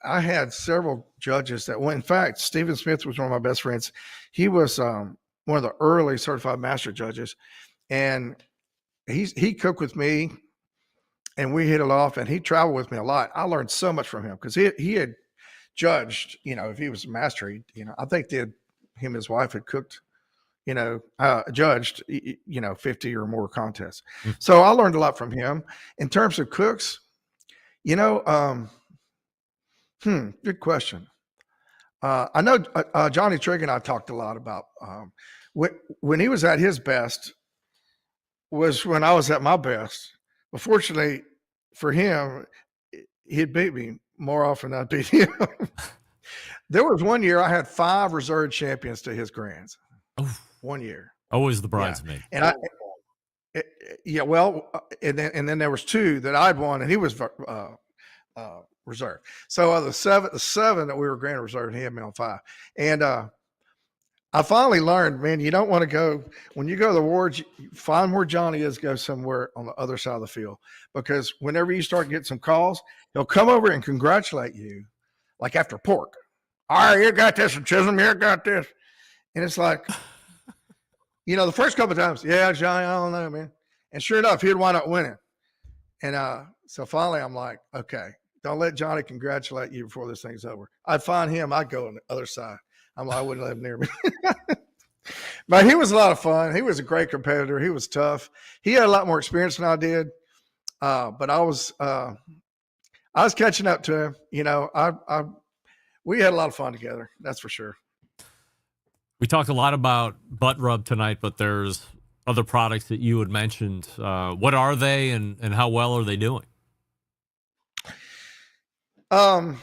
I had several judges that went. In fact, Stephen Smith was one of my best friends. He was one of the early certified master judges, and he cooked with me, and we hit it off. And he traveled with me a lot. I learned so much from him because he had judged. If he was a master, I think him and his wife had cooked. Judged, 50 or more contests. So I learned a lot from him. In terms of cooks, good question. I know Johnny Trigg and I talked a lot about when he was at his best was when I was at my best. But fortunately for him, he'd beat me more often than I beat him. There was one year I had 5 reserve champions to his grands. Oof. 1 year. Always the bridesmaid. Yeah. And then there was 2 that I'd won, and he was reserve. So of the seven that we were grand reserve, he had me on 5. And I finally learned, man, you don't want to go when you go to the awards. You find where Johnny is, go somewhere on the other side of the field, because whenever you start getting some calls, he'll come over and congratulate you, like after pork. All right, you got this, and Chism, you got this, and it's like. The first couple of times, yeah, Johnny, I don't know, man. And sure enough, he'd wind up winning. And so finally, I'm like, okay, don't let Johnny congratulate you before this thing's over. I'd find him, I'd go on the other side. I wouldn't let him near me. But he was a lot of fun. He was a great competitor. He was tough. He had a lot more experience than I did. But I was catching up to him. We had a lot of fun together. That's for sure. We talked a lot about butt rub tonight, but there's other products that you had mentioned. What are they, and how well are they doing? Our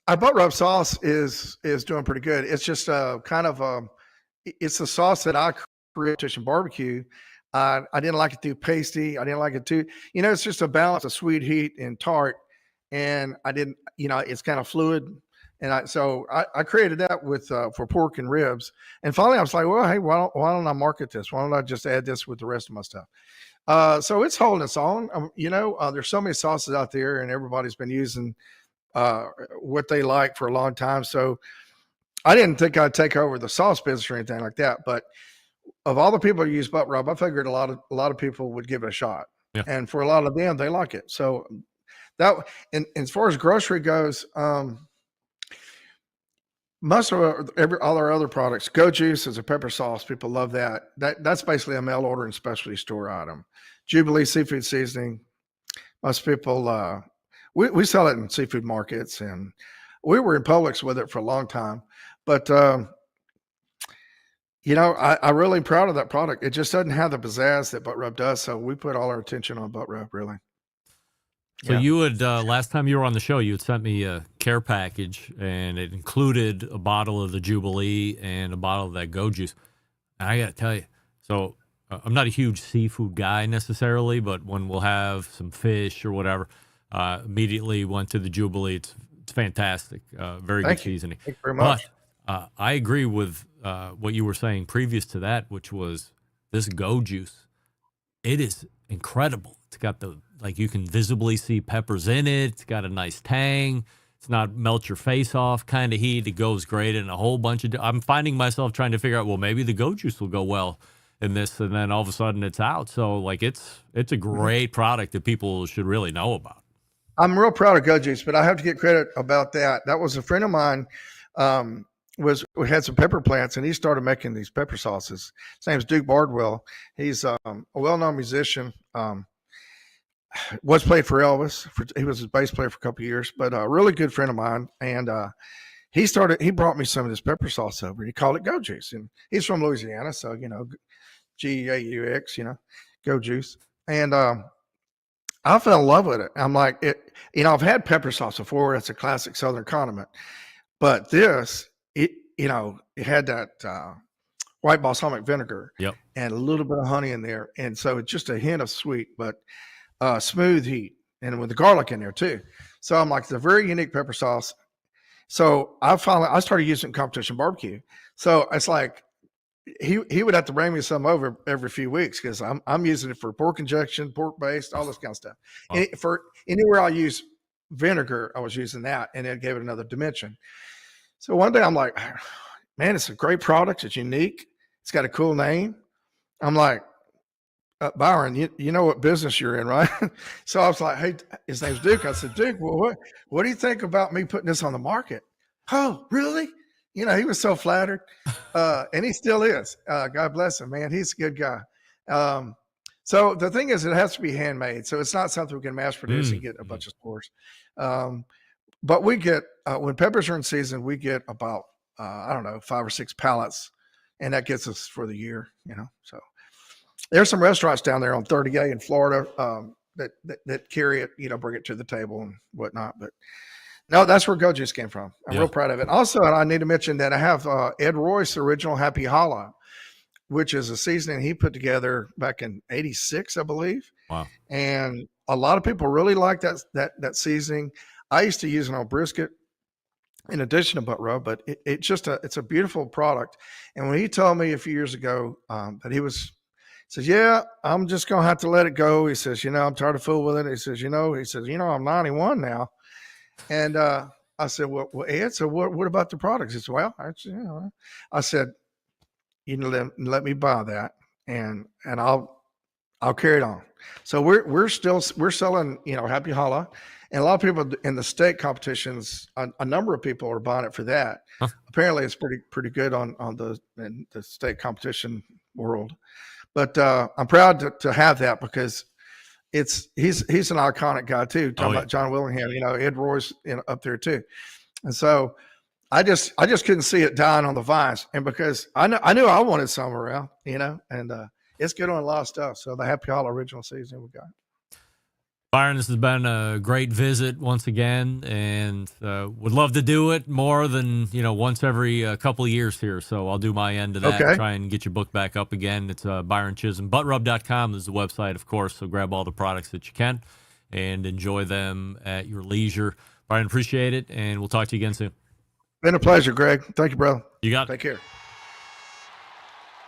butt rub sauce is doing pretty good. It's just it's the sauce that I created Competition Barbecue. I didn't like it too pasty. I didn't like it too, it's just a balance of sweet, heat, and tart. And I didn't, it's kind of fluid. And so I created that with for pork and ribs. And finally, I was like, well, hey, why don't I market this? Why don't I just add this with the rest of my stuff? So it's holding its own. There's so many sauces out there, and everybody's been using what they like for a long time. So I didn't think I'd take over the sauce business or anything like that. But of all the people who use butt rub, I figured a lot of people would give it a shot. Yeah. And for a lot of them, they like it. So that, and as far as grocery goes, most of all our other products, Go Juice is a pepper sauce. People love that. That's basically a mail order and specialty store item. Jubilee seafood seasoning. Most people, we sell it in seafood markets, and we were in Publix with it for a long time. But I'm really proud of that product. It just doesn't have the pizzazz that butt rub does. So we put all our attention on butt rub, really. So you had, last time you were on the show, you had sent me a care package, and it included a bottle of the Jubilee and a bottle of that Go Juice. And I got to tell you, so I'm not a huge seafood guy necessarily, but when we'll have some fish or whatever, Immediately went to the Jubilee. It's fantastic. Very good seasoning. Thank you very much. But I agree with what you were saying previous to that, which was this Go Juice. It is incredible. It's got you can visibly see peppers in it. It's got a nice tang. It's not melt your face off kind of heat. It goes great in a whole bunch of. I'm finding myself trying to figure out, well, maybe the Go Juice will go well in this, and then all of a sudden it's out. So it's a great product that people should really know about. I'm real proud of Go Juice, but I have to get credit about that. That was a friend of mine. We had some pepper plants, and he started making these pepper sauces. His name's Duke Bardwell. He's a well-known musician. Was played for Elvis. He was his bass player for a couple of years, but a really good friend of mine. And he brought me some of this pepper sauce over. He called it Go Juice, and he's from Louisiana, so G-A-U-X, Go Juice. And I fell in love with it. I'm like, I've had pepper sauce before. It's a classic Southern condiment, but this, it had that white balsamic vinegar and a little bit of honey in there, and so it's just a hint of sweet, but smooth heat, and with the garlic in there too. So I'm like, it's a very unique pepper sauce. So I started using it in competition barbecue. So it's like he would have to bring me some over every few weeks because I'm using it for pork injection, pork based, all this kind of stuff. Wow. For anywhere I use vinegar, I was using that, and it gave it another dimension. So one day I'm like, man, it's a great product. It's unique. It's got a cool name. I'm like, Byron, you know what business you're in, right? So I was like, hey, his name's Duke. I said, Duke, well, what do you think about me putting this on the market? Oh, really? He was so flattered. And he still is. God bless him, man. He's a good guy. So the thing is, it has to be handmade. So it's not something we can mass produce and get a bunch of stores. But we get, when peppers are in season, we get about, 5 or 6 pallets, and that gets us for the year, so. There's some restaurants down there on 30A in Florida that carry it, bring it to the table and whatnot. But no, that's where Go Juice came from. I'm real proud of it. Also, I need to mention that I have Ed Royce Original Happy Holla, which is a seasoning he put together back in '86, I believe. Wow! And a lot of people really like that seasoning. I used to use it on brisket in addition to butt rub, but it's a beautiful product. And when he told me a few years ago that he says, yeah, I'm just going to have to let it go. He says, I'm tired of fooling with it. He says, I'm 91 now. And I said, well, Ed, so what about the products? He said, well, I said, let me buy that and I'll carry it on. So we're selling, Happy Holla. And a lot of people in the state competitions, a number of people are buying it for that. Huh. Apparently it's pretty good on in the state competition world. But I'm proud to have that because he's an iconic guy too. Talking about John Willingham, Ed Roy's up there too, and so I just couldn't see it dying on the vines, and because I knew I wanted some around, and it's good on a lot of stuff. So the Happy Holla original season we got. Byron, this has been a great visit once again, and would love to do it more than once every couple of years here. So I'll do my end of that. Okay. Try and get your book back up again. It's Byron Chism. Buttrub.com is the website, of course. So grab all the products that you can and enjoy them at your leisure. Byron, appreciate it, and we'll talk to you again soon. Been a pleasure, Greg. Thank you, bro. You got it. Take care.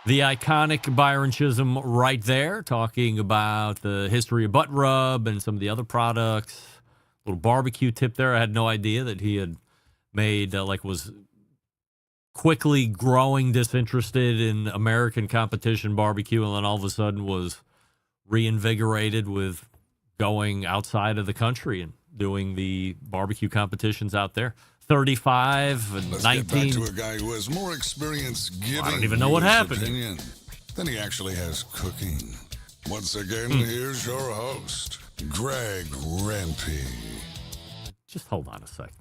The iconic Byron Chism right there, talking about the history of butt rub and some of the other products. Little barbecue tip there. I had no idea that he had made, was quickly growing disinterested in American competition barbecue, and then all of a sudden was reinvigorated with going outside of the country and doing the barbecue competitions out there. 35 and Let's 19. Get back to a guy who has more experience giving I don't even know what happened than he actually has cooking. Once again, here's your host, Greg Rempe. Just hold on a second.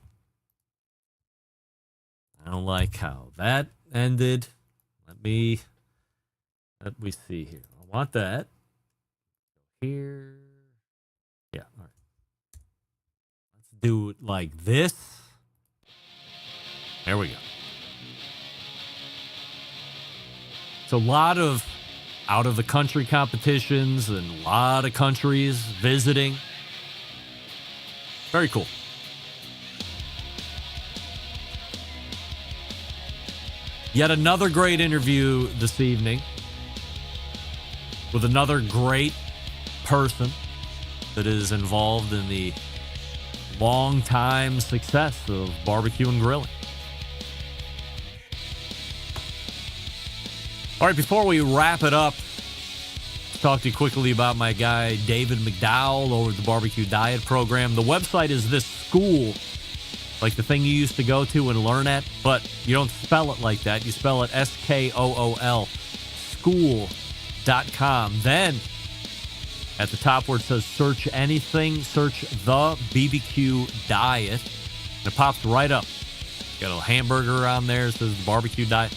I don't like how that ended. Let me see here. I want that. Here. Yeah, all right. Let's do it like this. There we go. It's a lot of out-of-the-country competitions and a lot of countries visiting. Very cool. Yet another great interview this evening with another great person that is involved in the long-time success of barbecue and grilling. All right, before we wrap it up, let's talk to you quickly about my guy David McDowell over at the Barbecue Diet Program. The website is this school, like the thing you used to go to and learn at, but you don't spell it like that. You spell it SKOOL, school.com. Then at the top where it says search anything, search the BBQ Diet, and it pops right up. Got a hamburger on there. It says the Barbecue Diet.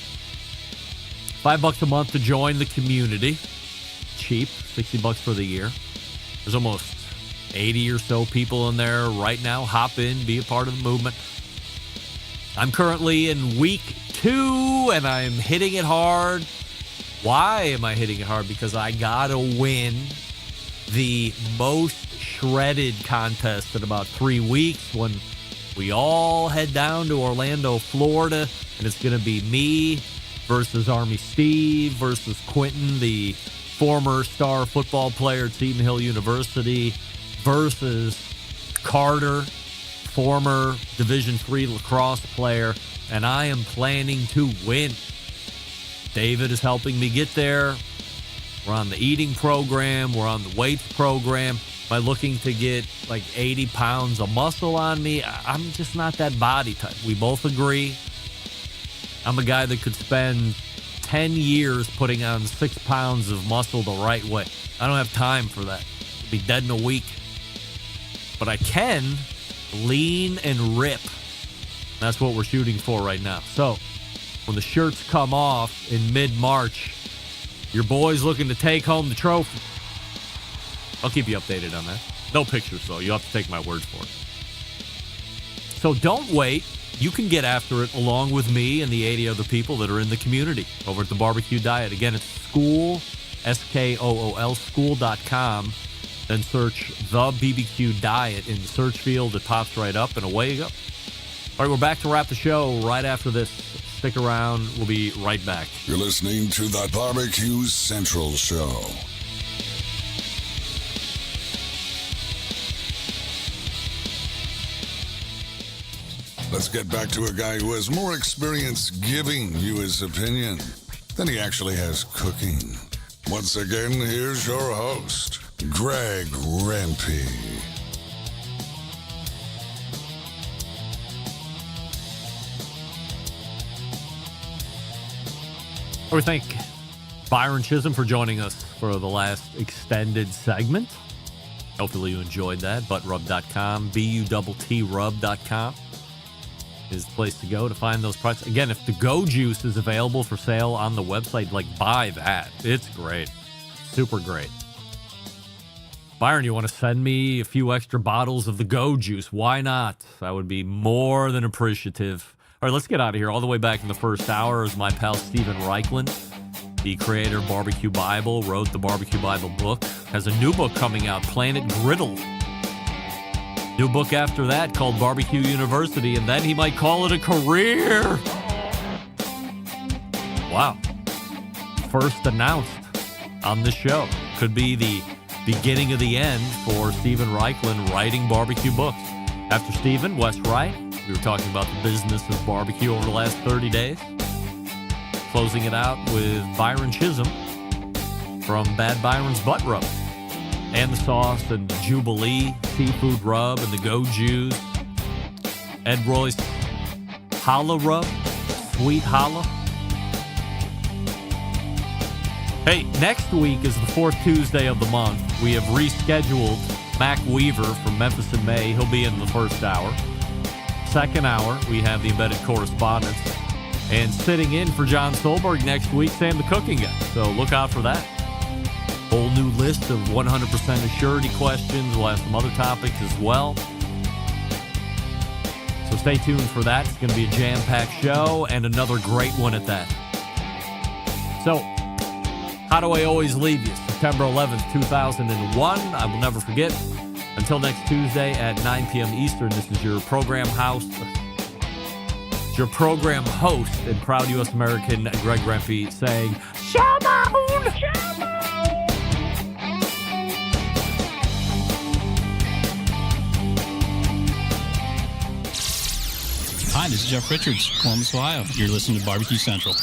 $5 a month to join the community. Cheap, $60 for the year. There's almost 80 or so people in there right now. Hop in, be a part of the movement. I'm currently in week 2, and I'm hitting it hard. Why am I hitting it hard? Because I gotta win the most shredded contest in about 3 weeks when we all head down to Orlando, Florida, and it's going to be me versus Army Steve versus Quentin, the former star football player at Seton Hill University, versus Carter, former Division III lacrosse player, and I am planning to win. David is helping me get there. We're on the eating program. We're on the weights program. Am I looking to get like 80 pounds of muscle on me? I'm just not that body type. We both agree. I'm a guy that could spend 10 years putting on 6 pounds of muscle the right way. I don't have time for that. I'll be dead in a week. But I can lean and rip. That's what we're shooting for right now. So when the shirts come off in mid-March, your boy's looking to take home the trophy. I'll keep you updated on that. No pictures, though. You'll have to take my word for it. So don't wait. You can get after it along with me and the 80 other people that are in the community over at the Barbecue Diet. Again, it's school, SKOOL, school.com. Then search the BBQ Diet in the search field. It pops right up, and away you go. All right, we're back to wrap the show right after this. Stick around. We'll be right back. You're listening to the Barbecue Central Show. Let's get back to a guy who has more experience giving you his opinion than he actually has cooking. Once again, here's your host, Greg Rempe. We thank Byron Chism for joining us for the last extended segment. Hopefully you enjoyed that. Buttrub.com, BUTT-rub.com is the place to go to find those products. Again, if the Go Juice is available for sale on the website, like, buy that. It's great. Super great. Byron, you want to send me a few extra bottles of the Go Juice? Why not? I would be more than appreciative. All right, let's get out of here. All the way back in the first hour is my pal Stephen Raichlen, the creator of Barbecue Bible, wrote the Barbecue Bible book, has a new book coming out, Planet Griddle. New book after that called Barbecue University, and then he might call it a career. Wow. First announced on the show. Could be the beginning of the end for Stephen Raichlen writing barbecue books. After Stephen, Wes Wright. We were talking about the business of barbecue over the last 30 days. Closing it out with Byron Chism from Bad Byron's Butt Rub. And the sauce and the Jubilee seafood rub and the Go Juice. Ed Roy's Challah Rub, Sweet Challah. Hey, next week is the fourth Tuesday of the month. We have rescheduled Mac Weaver from Memphis in May. He'll be in the first hour. Second hour, we have the embedded correspondence. And sitting in for John Solberg next week, Sam the Cooking Guy. So look out for that. Whole new list of 100% assurity questions. We'll have some other topics as well. So stay tuned for that. It's going to be a jam-packed show and another great one at that. So, how do I always leave you? September 11th, 2001. I will never forget. Until next Tuesday at 9 p.m. Eastern, this is your program host and proud U.S. American Greg Rempe saying, Shalom! Hi, this is Jeff Richards, Columbus, Ohio. You're listening to Barbecue Central.